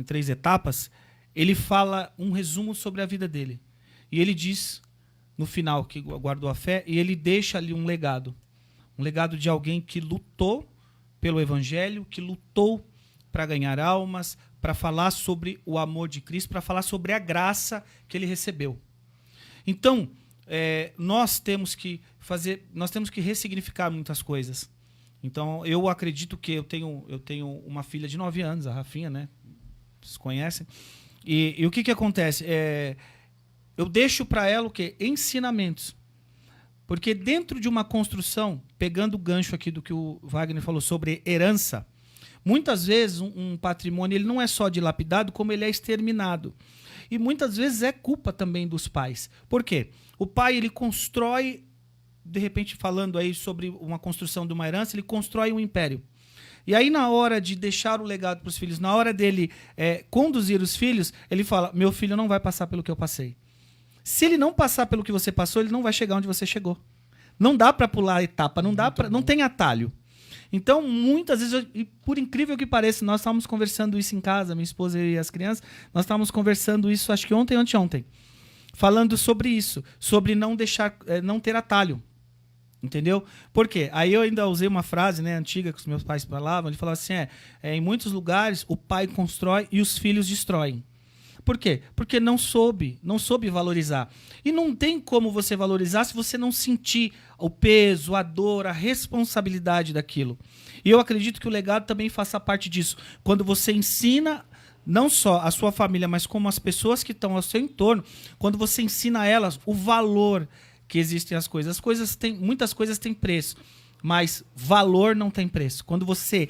[SPEAKER 3] três etapas, ele fala um resumo sobre a vida dele. E ele diz, no final, que guardou a fé, e ele deixa ali um legado de alguém que lutou pelo evangelho, que lutou para ganhar almas, para falar sobre o amor de Cristo, para falar sobre a graça que ele recebeu. Então, nós temos que ressignificar muitas coisas. Então, eu acredito que eu tenho uma filha de 9 anos, a Rafinha, né? Vocês conhecem. E o que acontece? Eu deixo para ela o quê? Ensinamentos. Porque dentro de uma construção, pegando o gancho aqui do que o Wagner falou sobre herança, muitas vezes um patrimônio ele não é só dilapidado, como ele é exterminado. E muitas vezes é culpa também dos pais. Por quê? O pai ele constrói, de repente falando aí sobre uma construção de uma herança, ele constrói um império. E aí na hora de deixar o legado para os filhos, na hora dele conduzir os filhos, ele fala, meu filho não vai passar pelo que eu passei. Se ele não passar pelo que você passou, ele não vai chegar onde você chegou. Não dá para pular a etapa, não tem atalho. Então, muitas vezes, e por incrível que pareça, nós estávamos conversando isso em casa, minha esposa e as crianças, nós estávamos conversando isso, acho que ontem, falando sobre isso, sobre não ter atalho. Entendeu? Por quê? Aí eu ainda usei uma frase, né, antiga que os meus pais falavam, ele falava assim, em muitos lugares o pai constrói e os filhos destroem. Por quê? Porque não soube valorizar. E não tem como você valorizar se você não sentir o peso, a dor, a responsabilidade daquilo. E eu acredito que o legado também faça parte disso. Quando você ensina não só a sua família, mas como as pessoas que estão ao seu entorno, quando você ensina a elas o valor que existem as coisas. Muitas coisas têm preço, mas valor não tem preço. Quando você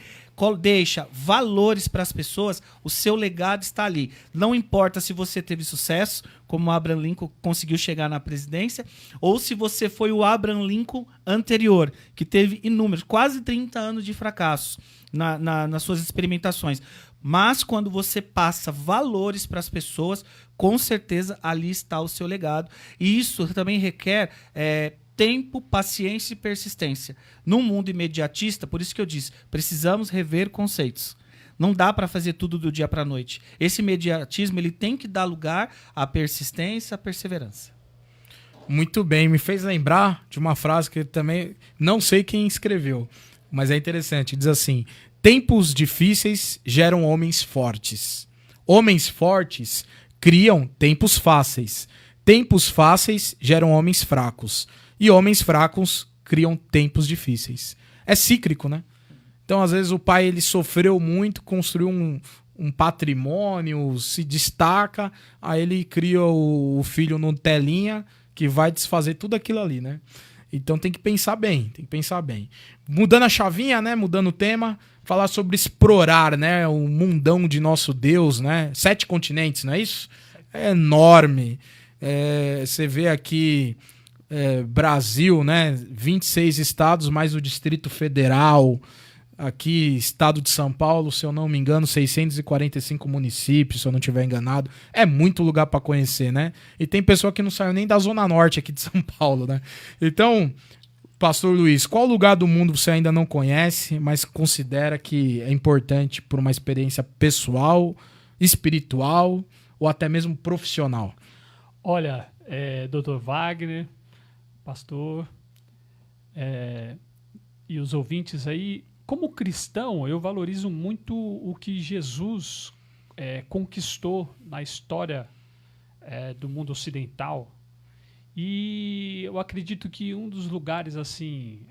[SPEAKER 3] deixa valores para as pessoas, o seu legado está ali. Não importa se você teve sucesso, como o Abraham Lincoln conseguiu chegar na presidência, ou se você foi o Abraham Lincoln anterior, que teve inúmeros, quase 30 anos de fracasso nas suas experimentações. Mas quando você passa valores para as pessoas, com certeza ali está o seu legado. E isso também requer tempo, paciência e persistência. Num mundo imediatista, por isso que eu disse, precisamos rever conceitos. Não dá para fazer tudo do dia para a noite. Esse imediatismo ele tem que dar lugar à persistência, à perseverança.
[SPEAKER 2] Muito bem, me fez lembrar de uma frase que eu também não sei quem escreveu, mas é interessante. Diz assim, tempos difíceis geram homens fortes. Homens fortes criam tempos fáceis. Tempos fáceis geram homens fracos. E homens fracos criam tempos difíceis. É cíclico, né? Então, às vezes, o pai ele sofreu muito, construiu um patrimônio, se destaca, aí ele cria o filho no telinha que vai desfazer tudo aquilo ali, né? Então tem que pensar bem, Mudando a chavinha, né? Mudando o tema, falar sobre explorar, né? O mundão de nosso Deus, né? 7 continentes, não é isso? É enorme. Você vê aqui Brasil, né? 26 estados, mais o Distrito Federal. Aqui, estado de São Paulo, se eu não me engano, 645 municípios, se eu não estiver enganado. É muito lugar para conhecer, né? E tem pessoa que não saiu nem da Zona Norte aqui de São Paulo, né? Então, Pastor Luiz, qual lugar do mundo você ainda não conhece, mas considera que é importante por uma experiência pessoal, espiritual ou até mesmo profissional?
[SPEAKER 4] Olha, Dr. Wagner, pastor, e os ouvintes aí, como cristão, eu valorizo muito o que Jesus conquistou na história do mundo ocidental. E eu acredito que um dos lugares assim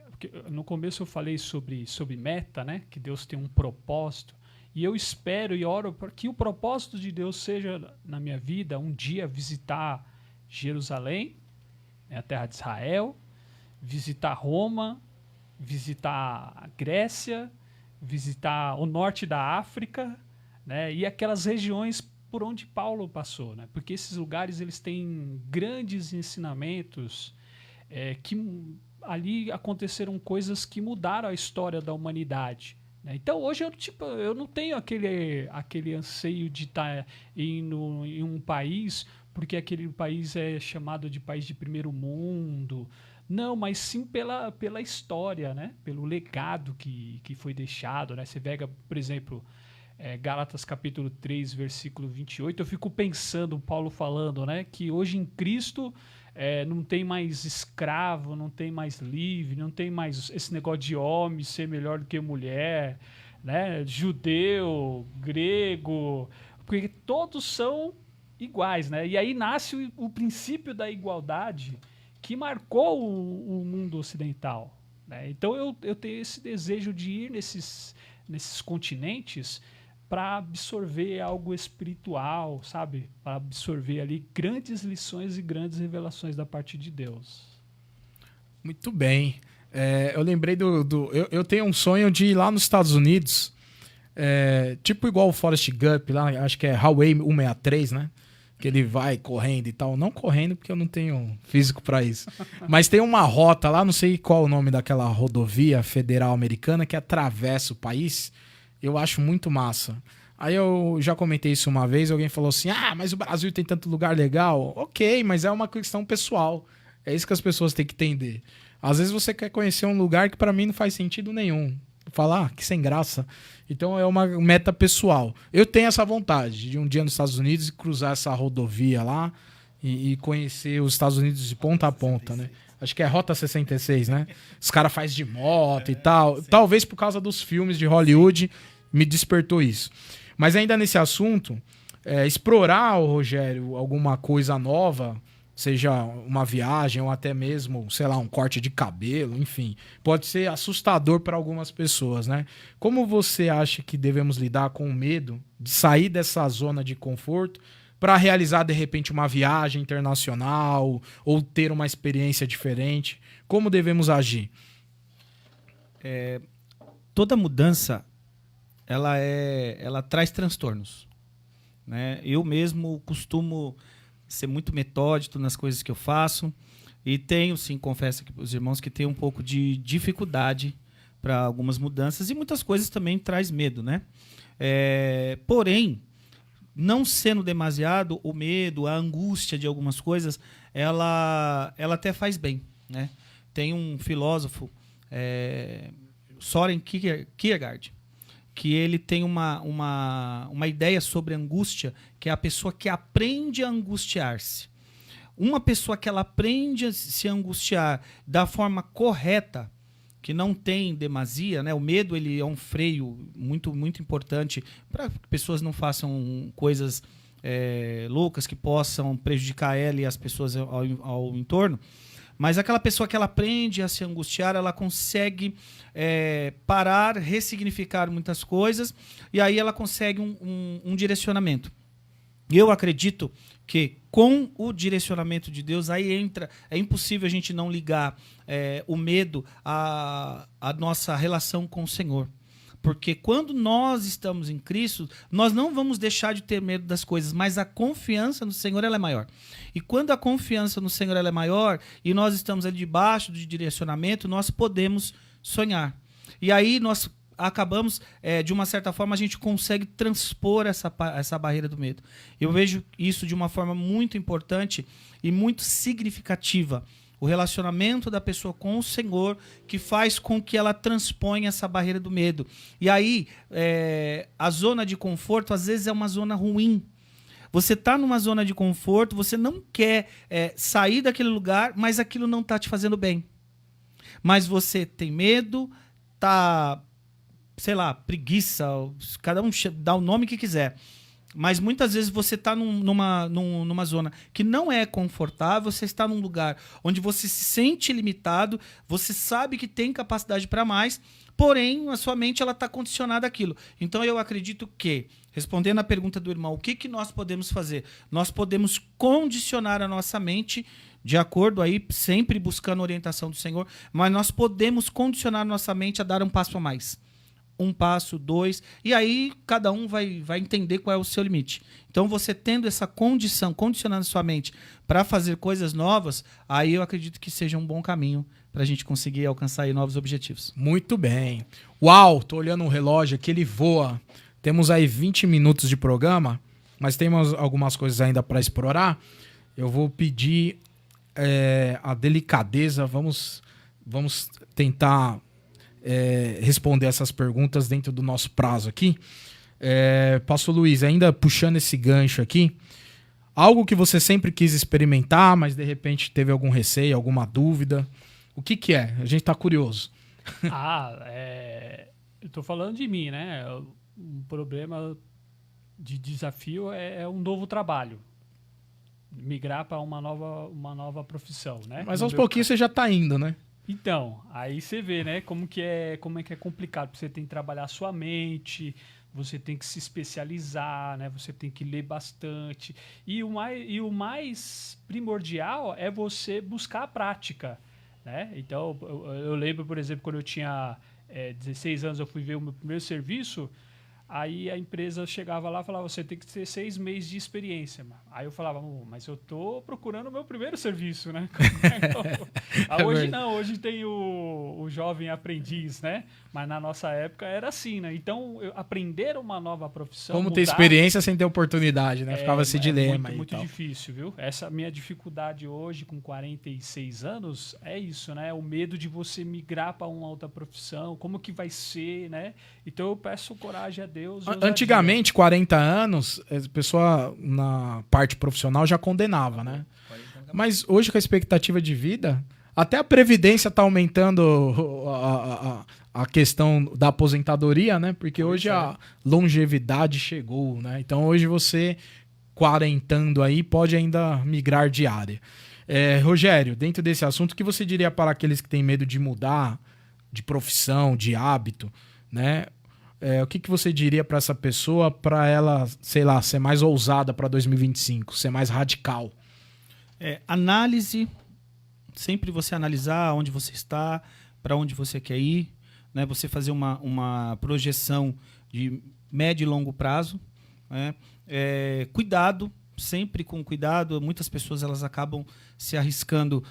[SPEAKER 4] no começo eu falei sobre meta, né? Que Deus tem um propósito. E eu espero e oro para que o propósito de Deus seja, na minha vida, um dia visitar Jerusalém, né, a terra de Israel, visitar Roma, visitar a Grécia, visitar o norte da África, né, e aquelas regiões por onde Paulo passou, né, porque esses lugares eles têm grandes ensinamentos, que ali aconteceram coisas que mudaram a história da humanidade. Né? Então hoje eu não tenho aquele anseio de estar indo em um país porque aquele país é chamado de país de primeiro mundo. Não, mas sim pela história, né? Pelo legado que foi deixado. Né? Você pega, por exemplo, Gálatas capítulo 3, versículo 28, eu fico pensando, Paulo falando, né, que hoje em Cristo não tem mais escravo, não tem mais livre, não tem mais esse negócio de homem ser melhor do que mulher, né? Judeu, grego, porque todos são iguais, né? E aí nasce o princípio da igualdade que marcou o mundo ocidental, né? Então eu tenho esse desejo de ir nesses continentes para absorver algo espiritual, sabe? Para absorver ali grandes lições e grandes revelações da parte de Deus.
[SPEAKER 2] Muito bem. Eu lembrei eu tenho um sonho de ir lá nos Estados Unidos, tipo igual o Forrest Gump, lá, acho que é Highway 163, né? Que ele vai correndo e tal. Não correndo, porque eu não tenho físico para isso. Mas tem uma rota lá, não sei qual o nome daquela rodovia federal americana, que atravessa o país. Eu acho muito massa. Aí eu já comentei isso uma vez, alguém falou assim, mas o Brasil tem tanto lugar legal. Ok, mas é uma questão pessoal. É isso que as pessoas têm que entender. Às vezes você quer conhecer um lugar que pra mim não faz sentido nenhum. Falar, que sem graça. Então é uma meta pessoal. Eu tenho essa vontade de um dia nos Estados Unidos cruzar essa rodovia lá e conhecer os Estados Unidos de ponta a ponta, né? Acho que é Rota 66, né? Os caras fazem de moto e tal. Sim. Talvez por causa dos filmes de Hollywood me despertou isso. Mas ainda nesse assunto, explorar, Rogério, alguma coisa nova, seja uma viagem ou até mesmo, sei lá, um corte de cabelo, enfim, pode ser assustador para algumas pessoas, né? Como você acha que devemos lidar com o medo de sair dessa zona de conforto para realizar, de repente, uma viagem internacional ou ter uma experiência diferente? Como devemos agir?
[SPEAKER 3] Toda mudança, ela traz transtornos, né? Eu mesmo costumo ser muito metódico nas coisas que eu faço e tenho, sim, confesso aqui para os irmãos que tenho um pouco de dificuldade para algumas mudanças e muitas coisas também traz medo, né? Porém, não sendo demasiado, o medo, a angústia de algumas coisas, ela até faz bem, né? Tem um filósofo, Soren Kierkegaard, que ele tem uma ideia sobre angústia, que é a pessoa que aprende a angustiar-se. Uma pessoa que ela aprende a se angustiar da forma correta, que não tem demasia, né? O medo ele é um freio muito, muito importante para que pessoas não façam coisas loucas que possam prejudicar ela e as pessoas ao entorno. Mas aquela pessoa que ela aprende a se angustiar, ela consegue parar, ressignificar muitas coisas, e aí ela consegue um direcionamento. Eu acredito que com o direcionamento de Deus, aí é impossível a gente não ligar o medo à nossa relação com o Senhor. Porque quando nós estamos em Cristo, nós não vamos deixar de ter medo das coisas, mas a confiança no Senhor ela é maior. E quando a confiança no Senhor ela é maior e nós estamos ali debaixo do direcionamento, nós podemos sonhar. E aí nós acabamos, de uma certa forma, a gente consegue transpor essa barreira do medo. Eu vejo isso de uma forma muito importante e muito significativa. O relacionamento da pessoa com o Senhor que faz com que ela transponha essa barreira do medo. E aí, a zona de conforto, às vezes, é uma zona ruim. Você está numa zona de conforto, você não quer sair daquele lugar, mas aquilo não está te fazendo bem. Mas você tem medo, tá, sei lá, preguiça, cada um dá o nome que quiser. Mas muitas vezes você está numa zona que não é confortável, você está num lugar onde você se sente limitado, você sabe que tem capacidade para mais, porém a sua mente está condicionada àquilo. Então eu acredito que, respondendo à pergunta do irmão, o que nós podemos fazer? Nós podemos condicionar a nossa mente de acordo aí, sempre buscando a orientação do Senhor, mas nós podemos condicionar a nossa mente a dar um passo a mais. 1 passo, 2, e aí cada um vai entender qual é o seu limite. Então você tendo essa condição, condicionando sua mente para fazer coisas novas, aí eu acredito que seja um bom caminho para a gente conseguir alcançar aí novos objetivos.
[SPEAKER 2] Muito bem. Uau, tô olhando o relógio aqui, ele voa. Temos aí 20 minutos de programa, mas temos algumas coisas ainda para explorar. Eu vou pedir a delicadeza, vamos tentar responder essas perguntas dentro do nosso prazo aqui. Pastor Luiz, ainda puxando esse gancho aqui, algo que você sempre quis experimentar, mas de repente teve algum receio, alguma dúvida, o que é? A gente tá curioso.
[SPEAKER 4] Eu tô falando de mim, né? Um problema de desafio é um novo trabalho. Migrar para uma nova profissão, né?
[SPEAKER 2] Mas aos pouquinhos você já tá indo, né?
[SPEAKER 4] Então, aí você vê, né, como é que é complicado. Você tem que trabalhar a sua mente, você tem que se especializar, né, você tem que ler bastante. E o mais primordial é você buscar a prática, né? Então, eu lembro, por exemplo, quando eu tinha 16 anos, eu fui ver o meu primeiro serviço. Aí a empresa chegava lá e falava, você tem que ter 6 meses de experiência. Aí eu falava, mas eu tô procurando o meu primeiro serviço, né? Hoje não, hoje tem o jovem aprendiz, né? Mas na nossa época era assim, né? Então, aprender uma nova profissão...
[SPEAKER 2] Como ter experiência sem ter oportunidade, né? Ficava esse dilema aí.
[SPEAKER 4] Muito difícil, viu? Essa minha dificuldade hoje, com 46 anos, é isso, né? O medo de você migrar para uma outra profissão, como que vai ser, né? Então eu peço coragem a Deus.
[SPEAKER 2] Antigamente, 40 anos, a pessoa na parte profissional já condenava, né? Mas hoje, com a expectativa de vida, até a Previdência está aumentando a questão da aposentadoria, né? Porque hoje a longevidade chegou, né? Então hoje você, quarentando aí, pode ainda migrar de área. Rogério, dentro desse assunto, o que você diria para aqueles que têm medo de mudar de profissão, de hábito, né? O que você diria para essa pessoa, para ela, sei lá, ser mais ousada para 2025, ser mais radical?
[SPEAKER 3] Análise, sempre você analisar onde você está, para onde você quer ir, né? Você fazer uma projeção de médio e longo prazo, né? Cuidado, sempre com cuidado. Muitas pessoas elas acabam se arriscando,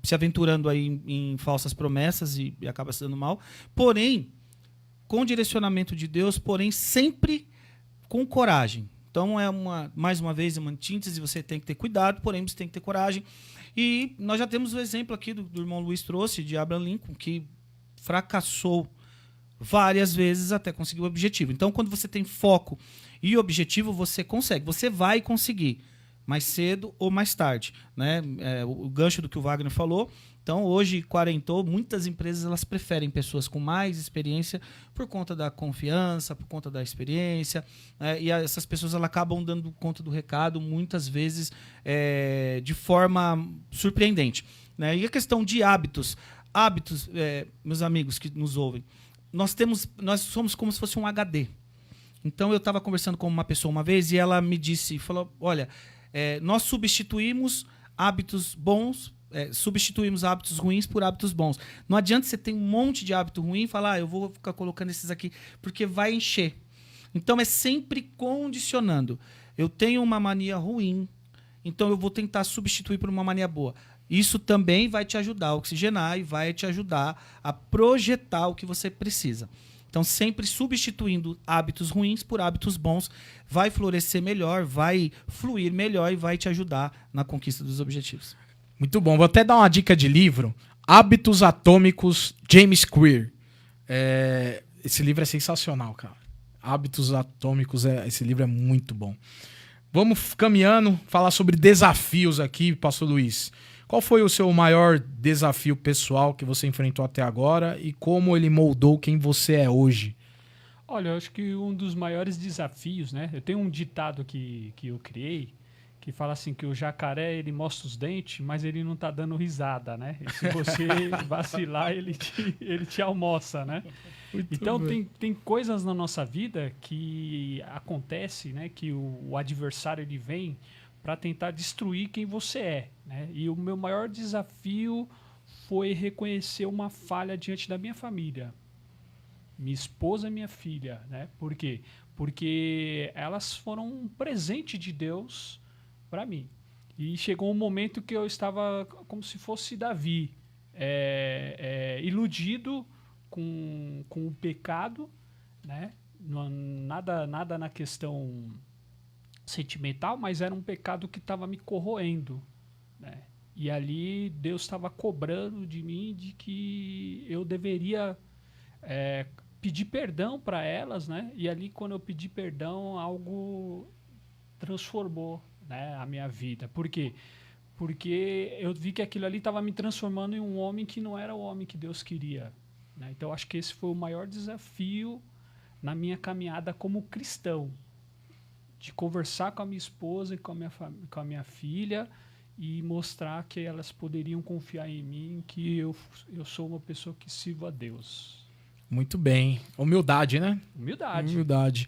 [SPEAKER 3] se aventurando aí em falsas promessas e acaba se dando mal. Porém, com direcionamento de Deus, porém sempre com coragem. Então, mais uma vez, uma antítese, você tem que ter cuidado, porém você tem que ter coragem. E nós já temos o exemplo aqui do irmão Luiz trouxe, de Abraham Lincoln, que fracassou várias vezes até conseguir o objetivo. Então, quando você tem foco e objetivo, você consegue. Você vai conseguir, mais cedo ou mais tarde, né? O gancho do que o Wagner falou. Então, hoje, quarentou, muitas empresas elas preferem pessoas com mais experiência por conta da confiança, por conta da experiência, e essas pessoas elas acabam dando conta do recado, muitas vezes, de forma surpreendente, né? E a questão de hábitos, meus amigos que nos ouvem, nós somos como se fosse um HD. Então, eu estava conversando com uma pessoa uma vez e ela me falou, olha, nós substituímos hábitos bons, substituímos hábitos ruins por hábitos bons. Não adianta você ter um monte de hábito ruim e falar, eu vou ficar colocando esses aqui, porque vai encher. Então, é sempre condicionando. Eu tenho uma mania ruim, então eu vou tentar substituir por uma mania boa. Isso também vai te ajudar a oxigenar e vai te ajudar a projetar o que você precisa. Então, sempre substituindo hábitos ruins por hábitos bons, vai florescer melhor, vai fluir melhor e vai te ajudar na conquista dos objetivos.
[SPEAKER 2] Muito bom. Vou até dar uma dica de livro. Hábitos Atômicos, James Clear. Esse livro é sensacional, cara. Hábitos Atômicos, esse livro é muito bom. Vamos caminhando, falar sobre desafios aqui, pastor Luiz. Qual foi o seu maior desafio pessoal que você enfrentou até agora e como ele moldou quem você é hoje?
[SPEAKER 4] Olha, eu acho que um dos maiores desafios, né? Eu tenho um ditado que eu criei, que fala assim, que o jacaré, ele mostra os dentes, mas ele não tá dando risada, né? E se você vacilar, ele te almoça, né? Então, tem coisas na nossa vida que acontece, né? Que o adversário, ele vem para tentar destruir quem você é, né? E o meu maior desafio foi reconhecer uma falha diante da minha família. Minha esposa e minha filha, né? Por quê? Porque elas foram um presente de Deus para mim. E chegou um momento que eu estava como se fosse Davi, iludido com o pecado, né? Nada na questão sentimental, mas era um pecado que estava me corroendo, né? E ali Deus estava cobrando de mim de que eu deveria pedir perdão para elas, né? E ali, quando eu pedi perdão, algo transformou, né, a minha vida. Por quê? Porque eu vi que aquilo ali estava me transformando em um homem que não era o homem que Deus queria, né? Então, acho que esse foi o maior desafio na minha caminhada como cristão, de conversar com a minha esposa e com a minha filha e mostrar que elas poderiam confiar em mim, que eu sou uma pessoa que sirvo a Deus.
[SPEAKER 2] Muito bem. Humildade, né?
[SPEAKER 4] Humildade.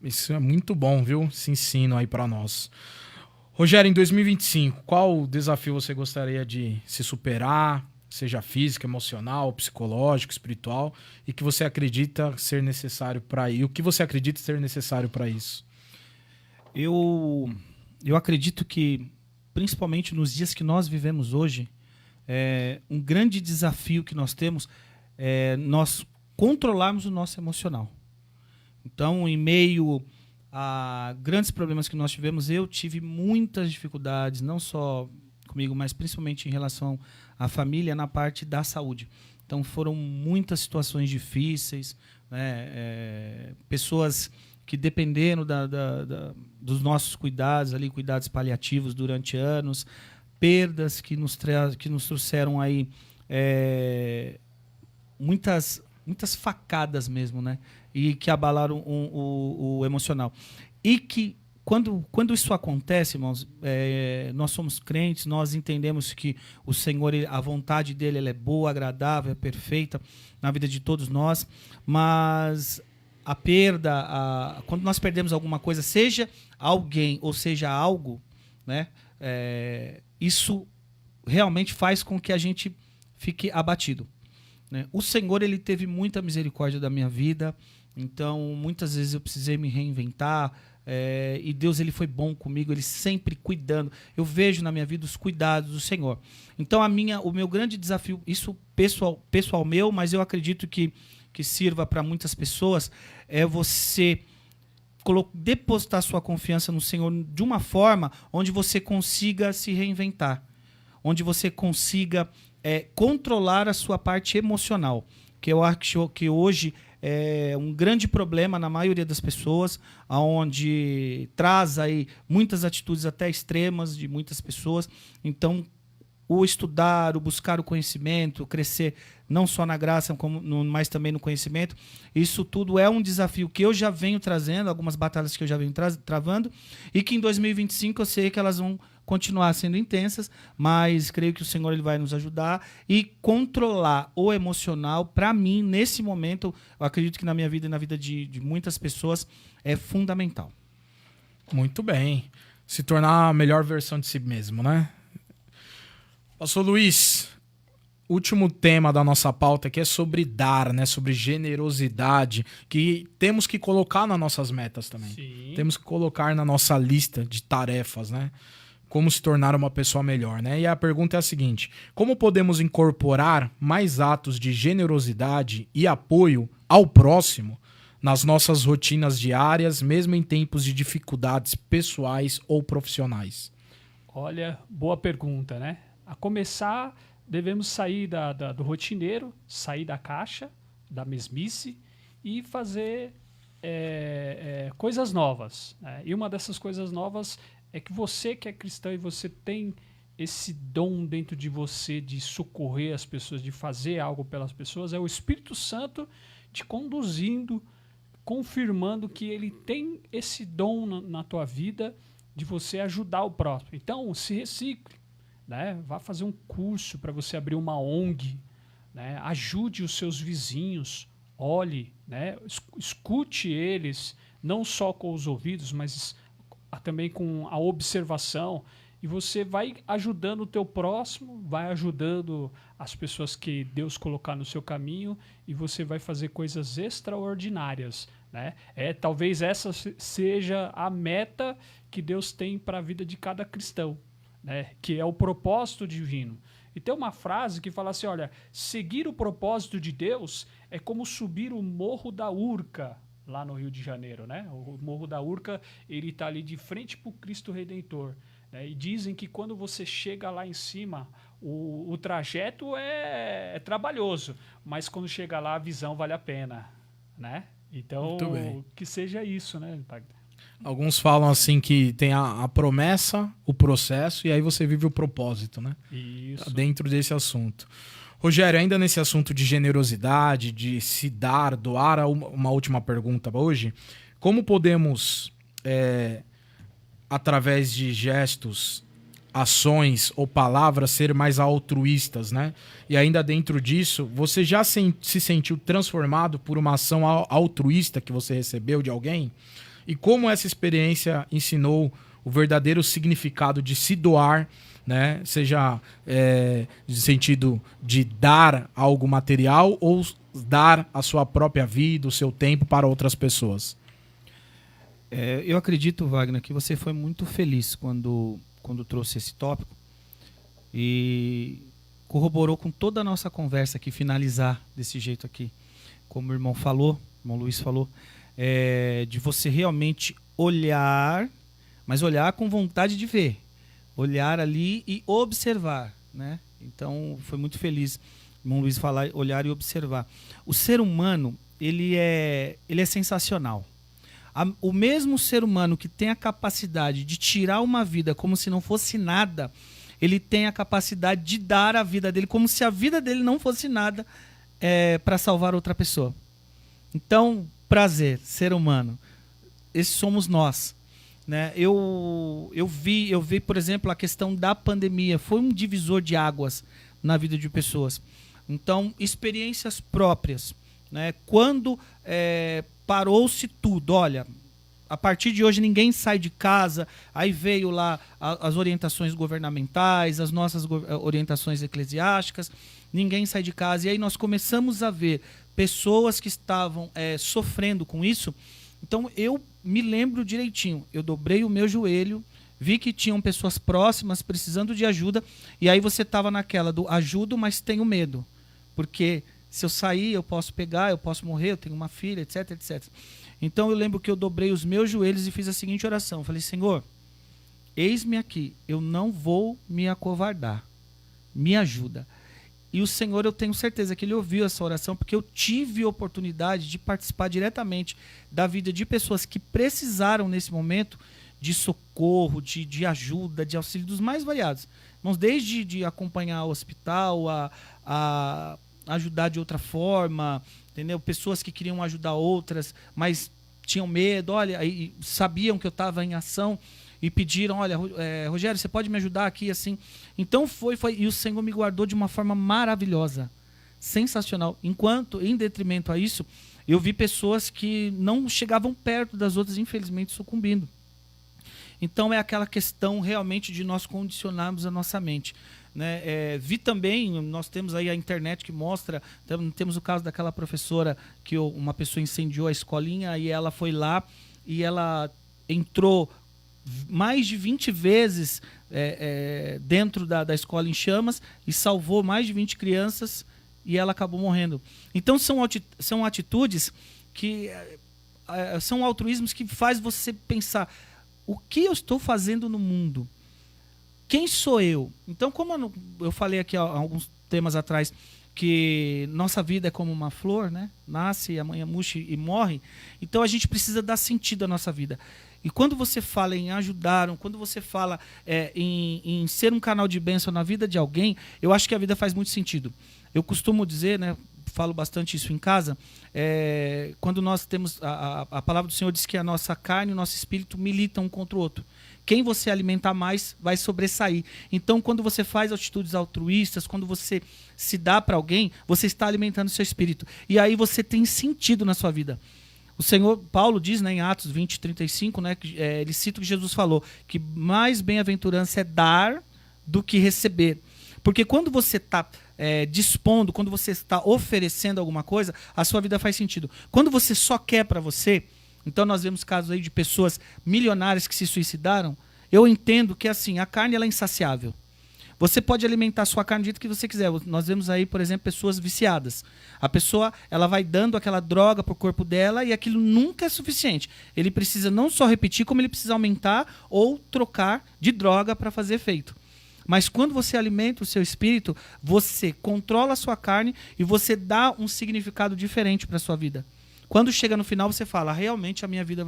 [SPEAKER 2] Isso é muito bom, viu? Esse ensino aí para nós. Rogério, em 2025, qual desafio você gostaria de se superar, seja físico, emocional, psicológico, espiritual, e que você acredita ser necessário para isso? O que você acredita ser necessário para isso?
[SPEAKER 3] Eu acredito que, principalmente nos dias que nós vivemos hoje, um grande desafio que nós temos nós controlarmos o nosso emocional. Então, em meio a grandes problemas que nós tivemos, eu tive muitas dificuldades, não só comigo, mas principalmente em relação à família, na parte da saúde. Então, foram muitas situações difíceis, né? Pessoas que dependeram dos nossos cuidados, ali, cuidados paliativos durante anos, perdas que nos trouxeram aí muitas facadas mesmo, né? E que abalaram o emocional. E que, quando isso acontece, irmãos, nós somos crentes, nós entendemos que o Senhor, a vontade dele, ela é boa, agradável, é perfeita na vida de todos nós, mas a perda, quando nós perdemos alguma coisa, seja alguém ou seja algo, né? Isso realmente faz com que a gente fique abatido, né? O Senhor, ele teve muita misericórdia da minha vida, então muitas vezes eu precisei me reinventar, e Deus, ele foi bom comigo, ele sempre cuidando. Eu vejo na minha vida os cuidados do Senhor. Então o meu grande desafio, isso pessoal meu, mas eu acredito que sirva para muitas pessoas, é você depositar sua confiança no Senhor de uma forma onde você consiga se reinventar, onde você consiga controlar a sua parte emocional, que eu acho que hoje é um grande problema na maioria das pessoas, onde traz aí muitas atitudes até extremas de muitas pessoas. Então, o estudar, o buscar o conhecimento, o crescer não só na graça, mas também no conhecimento, isso tudo é um desafio que eu já venho trazendo, algumas batalhas que eu já venho travando, e que em 2025 eu sei que elas vão continuar sendo intensas, mas creio que o Senhor, ele vai nos ajudar. E controlar o emocional, para mim, nesse momento, eu acredito que na minha vida e na vida de muitas pessoas, é fundamental.
[SPEAKER 2] Muito bem. Se tornar a melhor versão de si mesmo, né? Pastor Luiz, último tema da nossa pauta aqui é sobre dar, né? Sobre generosidade, que temos que colocar nas nossas metas também.
[SPEAKER 4] Sim.
[SPEAKER 2] Temos que colocar na nossa lista de tarefas, né? Como se tornar uma pessoa melhor, né? E a pergunta é a seguinte: como podemos incorporar mais atos de generosidade e apoio ao próximo nas nossas rotinas diárias, mesmo em tempos de dificuldades pessoais ou profissionais?
[SPEAKER 4] Olha, boa pergunta, né? A começar, devemos sair do rotineiro, sair da caixa, da mesmice e fazer coisas novas, né? E uma dessas coisas novas é que você que é cristão e você tem esse dom dentro de você de socorrer as pessoas, de fazer algo pelas pessoas, é o Espírito Santo te conduzindo confirmando que ele tem esse dom na tua vida de você ajudar o próximo. Então, se recicle, né? Vá fazer um curso para você abrir uma ONG, né? Ajude os seus vizinhos, olhe, né? Escute eles, não só com os ouvidos, mas também com a observação, e você vai ajudando o teu próximo, vai ajudando as pessoas que Deus colocar no seu caminho, e você vai fazer coisas extraordinárias, né? Talvez essa seja a meta que Deus tem para a vida de cada cristão, né? Que é o propósito divino. E tem uma frase que fala assim, olha, seguir o propósito de Deus é como subir o Morro da Urca, lá no Rio de Janeiro, né? O Morro da Urca, ele está ali de frente para o Cristo Redentor, né? E dizem que quando você chega lá em cima, o trajeto é trabalhoso, mas quando chega lá, a visão vale a pena, né? Então, que seja isso, né, Wagner?
[SPEAKER 2] Alguns falam assim que tem a promessa, o processo, e aí você vive o propósito, né?
[SPEAKER 4] Isso.
[SPEAKER 2] Dentro desse assunto. Rogério, ainda nesse assunto de generosidade, de se dar, doar, uma última pergunta hoje. Como podemos, através de gestos, ações ou palavras, ser mais altruístas, né? E ainda dentro disso, você já se sentiu transformado por uma ação altruísta que você recebeu de alguém? E como essa experiência ensinou o verdadeiro significado de se doar, né? Seja no sentido de dar algo material ou dar a sua própria vida, o seu tempo para outras pessoas?
[SPEAKER 3] Eu acredito, Wagner, que você foi muito feliz quando trouxe esse tópico e corroborou com toda a nossa conversa aqui, finalizar desse jeito aqui. Como o irmão Luiz falou, de você realmente olhar, mas olhar com vontade de ver. Olhar ali e observar, né? Então, foi muito feliz o irmão Luiz falar, olhar e observar. O ser humano, ele é sensacional. O mesmo ser humano que tem a capacidade de tirar uma vida como se não fosse nada, ele tem a capacidade de dar a vida dele como se a vida dele não fosse nada para salvar outra pessoa. Então, prazer, ser humano. Esses somos nós. Né? Eu vi, por exemplo, a questão da pandemia. Foi um divisor de águas na vida de pessoas. Então, experiências próprias. Né? Quando parou-se tudo, olha, a partir de hoje ninguém sai de casa, aí veio lá as orientações governamentais, as nossas orientações eclesiásticas, ninguém sai de casa. E aí nós começamos a ver pessoas que estavam sofrendo com isso. Então, eu me lembro direitinho, eu dobrei o meu joelho, vi que tinham pessoas próximas precisando de ajuda, e aí você estava naquela do ajudo, mas tenho medo, porque se eu sair, eu posso pegar, eu posso morrer, eu tenho uma filha, etc, etc. Então, eu lembro que eu dobrei os meus joelhos e fiz a seguinte oração, falei, Senhor, eis-me aqui, eu não vou me acovardar, me ajuda. E o Senhor, eu tenho certeza que Ele ouviu essa oração, porque eu tive a oportunidade de participar diretamente da vida de pessoas que precisaram, nesse momento, de socorro, de ajuda, de auxílio dos mais variados. Irmãos, desde de acompanhar o hospital, a ajudar de outra forma, entendeu? Pessoas que queriam ajudar outras, mas tinham medo, olha, e sabiam que eu estava em ação, e pediram, olha, Rogério, você pode me ajudar aqui, assim. Então foi, e o Senhor me guardou de uma forma maravilhosa, sensacional. Enquanto, em detrimento a isso, eu vi pessoas que não chegavam perto das outras, infelizmente, sucumbindo. Então é aquela questão realmente de nós condicionarmos a nossa mente. Né? Vi também, nós temos aí a internet que mostra, temos o caso daquela professora que uma pessoa incendiou a escolinha e ela foi lá e ela entrou mais de 20 vezes dentro da escola em chamas e salvou mais de 20 crianças e ela acabou morrendo. Então são atitudes que são altruísmos que faz você pensar o que eu estou fazendo no mundo? Quem sou eu? Então, como eu falei aqui há alguns temas atrás que nossa vida é como uma flor, né? Nasce, amanhã murcha e morre. Então a gente precisa dar sentido à nossa vida. E quando você fala em ajudar, quando você fala em ser um canal de bênção na vida de alguém, eu acho que a vida faz muito sentido. Eu costumo dizer, né, falo bastante isso em casa, quando nós temos... A palavra do Senhor diz que a nossa carne e o nosso espírito militam um contra o outro. Quem você alimentar mais vai sobressair. Então, quando você faz atitudes altruístas, quando você se dá para alguém, você está alimentando o seu espírito. E aí você tem sentido na sua vida. O Senhor, Paulo diz, né, em Atos 20, 35, né, ele cita o que Jesus falou, que mais bem-aventurança é dar do que receber. Porque quando você está dispondo, quando você está oferecendo alguma coisa, a sua vida faz sentido. Quando você só quer para você, então nós vemos casos aí de pessoas milionárias que se suicidaram, eu entendo que assim, a carne ela é insaciável. Você pode alimentar a sua carne do jeito que você quiser. Nós vemos aí, por exemplo, pessoas viciadas. A pessoa ela vai dando aquela droga para o corpo dela e aquilo nunca é suficiente. Ele precisa não só repetir, como ele precisa aumentar ou trocar de droga para fazer efeito. Mas quando você alimenta o seu espírito, você controla a sua carne e você dá um significado diferente para a sua vida. Quando chega no final, você fala, realmente a minha vida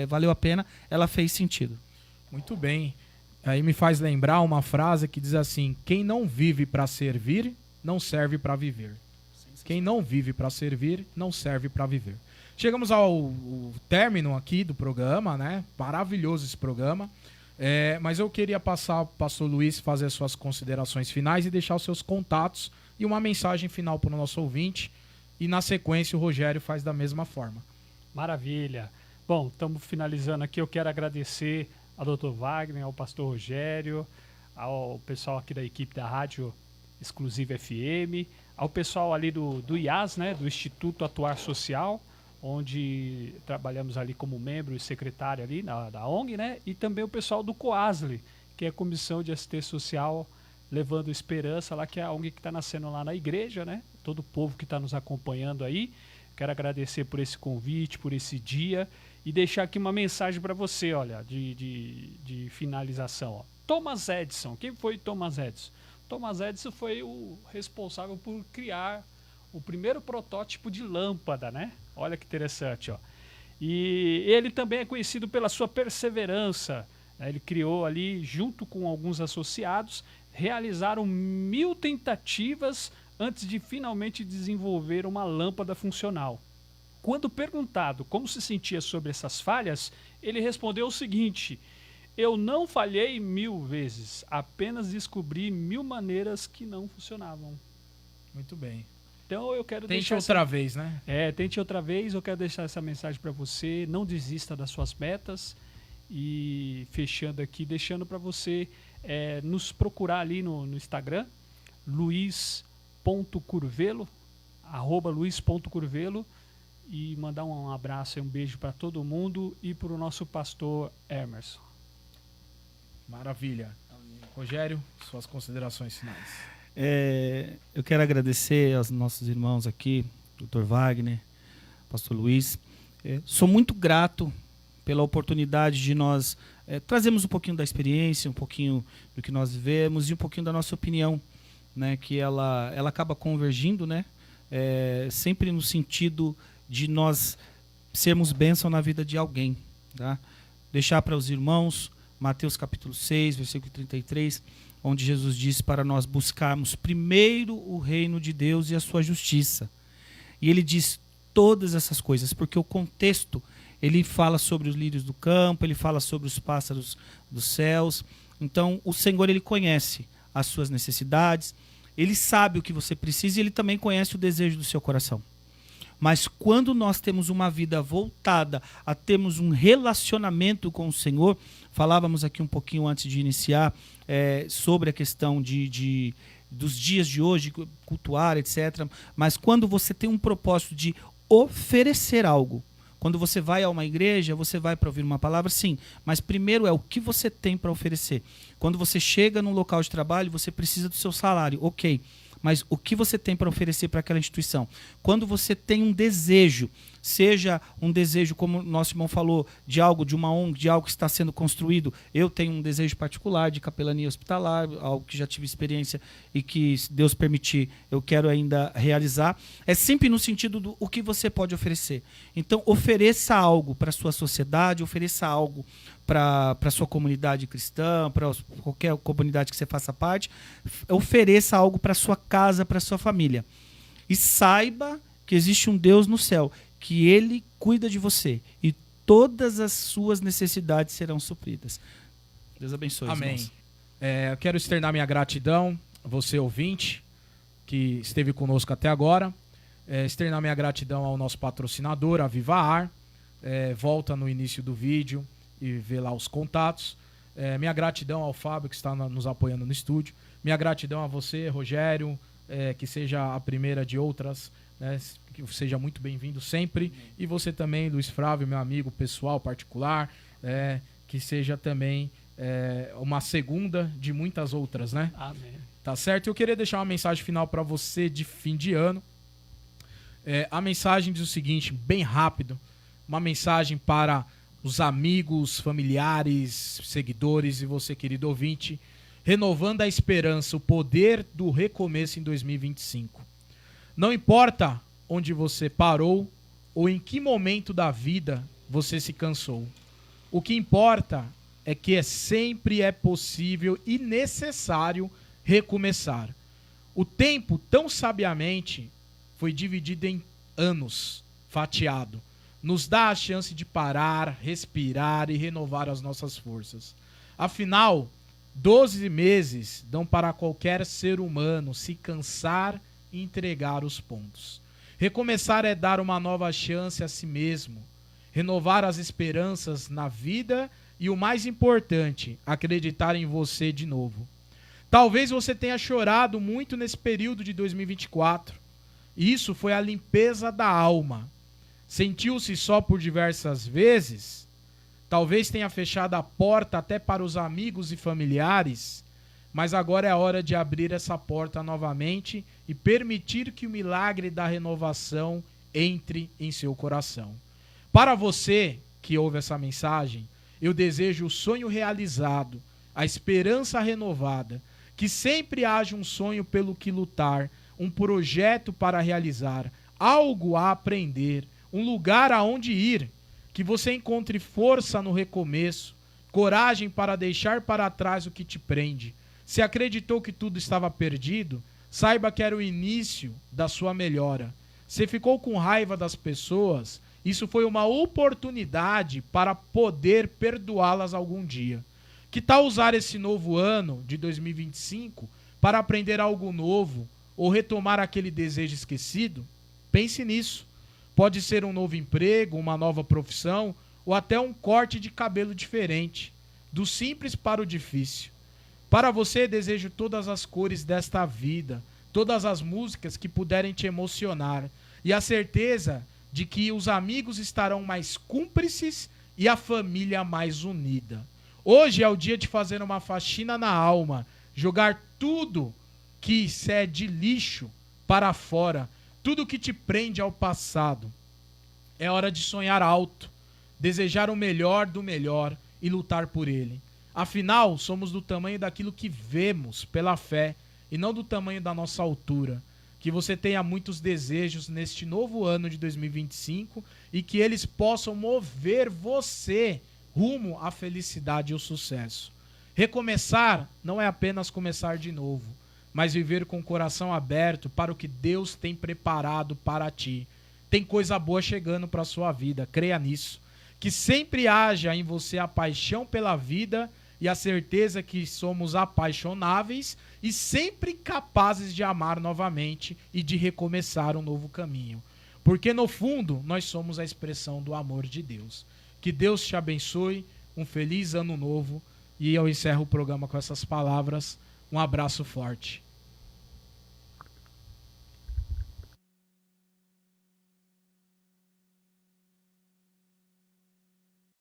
[SPEAKER 3] valeu a pena, ela fez sentido.
[SPEAKER 2] Muito bem. Aí me faz lembrar uma frase que diz assim, quem não vive para servir, não serve para viver. Quem não vive para servir, não serve para viver. Chegamos ao término aqui do programa, né? Maravilhoso esse programa. Mas eu queria passar para o pastor Luiz fazer as suas considerações finais e deixar os seus contatos e uma mensagem final para o nosso ouvinte. E na sequência o Rogério faz da mesma forma.
[SPEAKER 4] Maravilha. Bom, estamos finalizando aqui. Eu quero agradecer ao Dr. Wagner, ao pastor Rogério, ao pessoal aqui da equipe da Rádio Exclusiva FM, ao pessoal ali do IAS, né, do Instituto Atuar Social, onde trabalhamos ali como membro e secretário ali da ONG, né, e também o pessoal do COASLE, que é a Comissão de Assistência Social Levando Esperança, lá que é a ONG que está nascendo lá na igreja, né, todo o povo que está nos acompanhando aí. Quero agradecer por esse convite, por esse dia e deixar aqui uma mensagem para você, olha, de finalização. Ó. Thomas Edison, quem foi Thomas Edison? Thomas Edison foi o responsável por criar o primeiro protótipo de lâmpada, né? Olha que interessante, ó. E ele também é conhecido pela sua perseverança. Né? Ele criou ali, junto com alguns associados, realizaram 1000 tentativas antes de finalmente desenvolver uma lâmpada funcional. Quando perguntado como se sentia sobre essas falhas, ele respondeu o seguinte: eu não falhei 1000 vezes, apenas descobri 1000 maneiras que não funcionavam.
[SPEAKER 2] Muito bem.
[SPEAKER 4] Então eu quero
[SPEAKER 2] Tente outra vez, né?
[SPEAKER 4] Tente outra vez. Eu quero deixar essa mensagem para você. Não desista das suas metas. E fechando aqui, deixando para você nos procurar ali no Instagram, luiz.curvelo, @luiz.curvelo, e mandar um abraço e um beijo para todo mundo e para o nosso pastor Emerson.
[SPEAKER 2] Maravilha. Rogério, suas considerações finais.
[SPEAKER 3] Eu quero agradecer aos nossos irmãos aqui, Dr. Wagner, pastor Luiz. Sou muito grato pela oportunidade de nós trazermos um pouquinho da experiência, um pouquinho do que nós vivemos e um pouquinho da nossa opinião, né, que ela acaba convergindo, né, sempre no sentido de nós sermos bênção na vida de alguém. Tá? Deixar para os irmãos Mateus capítulo 6, versículo 33, onde Jesus diz para nós buscarmos primeiro o reino de Deus e a sua justiça. E ele diz todas essas coisas, porque o contexto, ele fala sobre os lírios do campo, ele fala sobre os pássaros dos céus. Então, o Senhor, ele conhece as suas necessidades, ele sabe o que você precisa e ele também conhece o desejo do seu coração. Mas quando nós temos uma vida voltada a termos um relacionamento com o Senhor, falávamos aqui um pouquinho antes de iniciar sobre a questão dos dias de hoje, cultuar, etc. Mas quando você tem um propósito de oferecer algo, quando você vai a uma igreja, você vai para ouvir uma palavra, sim, mas primeiro é o que você tem para oferecer. Quando você chega num local de trabalho, você precisa do seu salário, ok. Mas o que você tem para oferecer para aquela instituição? Quando você tem um desejo, seja um desejo, como o nosso irmão falou, de algo, de uma ONG, de algo que está sendo construído. Eu tenho um desejo particular de capelania hospitalar, algo que já tive experiência e que, se Deus permitir, eu quero ainda realizar. É sempre no sentido do o que você pode oferecer. Então, ofereça algo para a sua sociedade, ofereça algo para a sua comunidade cristã, para qualquer comunidade que você faça parte, ofereça algo para a sua casa, para a sua família. E saiba que existe um Deus no céu, que Ele cuida de você e todas as suas necessidades serão supridas. Deus abençoe.
[SPEAKER 2] Amém.
[SPEAKER 3] Irmãos.
[SPEAKER 2] Eu quero externar minha gratidão, você ouvinte, que esteve conosco até agora. Externar minha gratidão ao nosso patrocinador, a Viva Ar. Volta no início do vídeo e vê lá os contatos. Minha gratidão ao Fábio, que está nos apoiando no estúdio. Minha gratidão a você, Rogério, que seja a primeira de outras, né? Que seja muito bem-vindo sempre. E você também, Luiz Flávio, meu amigo pessoal, particular, que seja também uma segunda de muitas outras, né?
[SPEAKER 4] Amém.
[SPEAKER 2] Tá certo? Eu queria deixar uma mensagem final para você de fim de ano. A mensagem diz o seguinte, bem rápido. Uma mensagem para os amigos, familiares, seguidores e você, querido ouvinte. Renovando a esperança, o poder do recomeço em 2025. Não importa onde você parou ou em que momento da vida você se cansou. O que importa é que sempre é possível e necessário recomeçar. O tempo, tão sabiamente, foi dividido em anos, fatiado. Nos dá a chance de parar, respirar e renovar as nossas forças. Afinal, 12 meses dão para qualquer ser humano se cansar e entregar os pontos. Recomeçar é dar uma nova chance a si mesmo, renovar as esperanças na vida e, o mais importante, acreditar em você de novo. Talvez você tenha chorado muito nesse período de 2024. Isso foi a limpeza da alma. Sentiu-se só por diversas vezes? Talvez tenha fechado a porta até para os amigos e familiares, mas agora é a hora de abrir essa porta novamente e permitir que o milagre da renovação entre em seu coração. Para você que ouve essa mensagem, eu desejo o sonho realizado, a esperança renovada, que sempre haja um sonho pelo que lutar, um projeto para realizar, algo a aprender, um lugar aonde ir, que você encontre força no recomeço, coragem para deixar para trás o que te prende. Se acreditou que tudo estava perdido, saiba que era o início da sua melhora. Se ficou com raiva das pessoas, isso foi uma oportunidade para poder perdoá-las algum dia. Que tal usar esse novo ano de 2025 para aprender algo novo ou retomar aquele desejo esquecido? Pense nisso. Pode ser um novo emprego, uma nova profissão ou até um corte de cabelo diferente, do simples para o difícil. Para você, desejo todas as cores desta vida, todas as músicas que puderem te emocionar e a certeza de que os amigos estarão mais cúmplices e a família mais unida. Hoje é o dia de fazer uma faxina na alma, jogar tudo que é de lixo para fora, tudo que te prende ao passado. É hora de sonhar alto, desejar o melhor do melhor e lutar por ele. Afinal, somos do tamanho daquilo que vemos pela fé e não do tamanho da nossa altura. Que você tenha muitos desejos neste novo ano de 2025 e que eles possam mover você rumo à felicidade e ao sucesso. Recomeçar não é apenas começar de novo, mas viver com o coração aberto para o que Deus tem preparado para ti. Tem coisa boa chegando para a sua vida, creia nisso. Que sempre haja em você a paixão pela vida e a certeza que somos apaixonáveis e sempre capazes de amar novamente e de recomeçar um novo caminho. Porque no fundo, nós somos a expressão do amor de Deus. Que Deus te abençoe, um feliz ano novo e eu encerro o programa com essas palavras. Um abraço forte.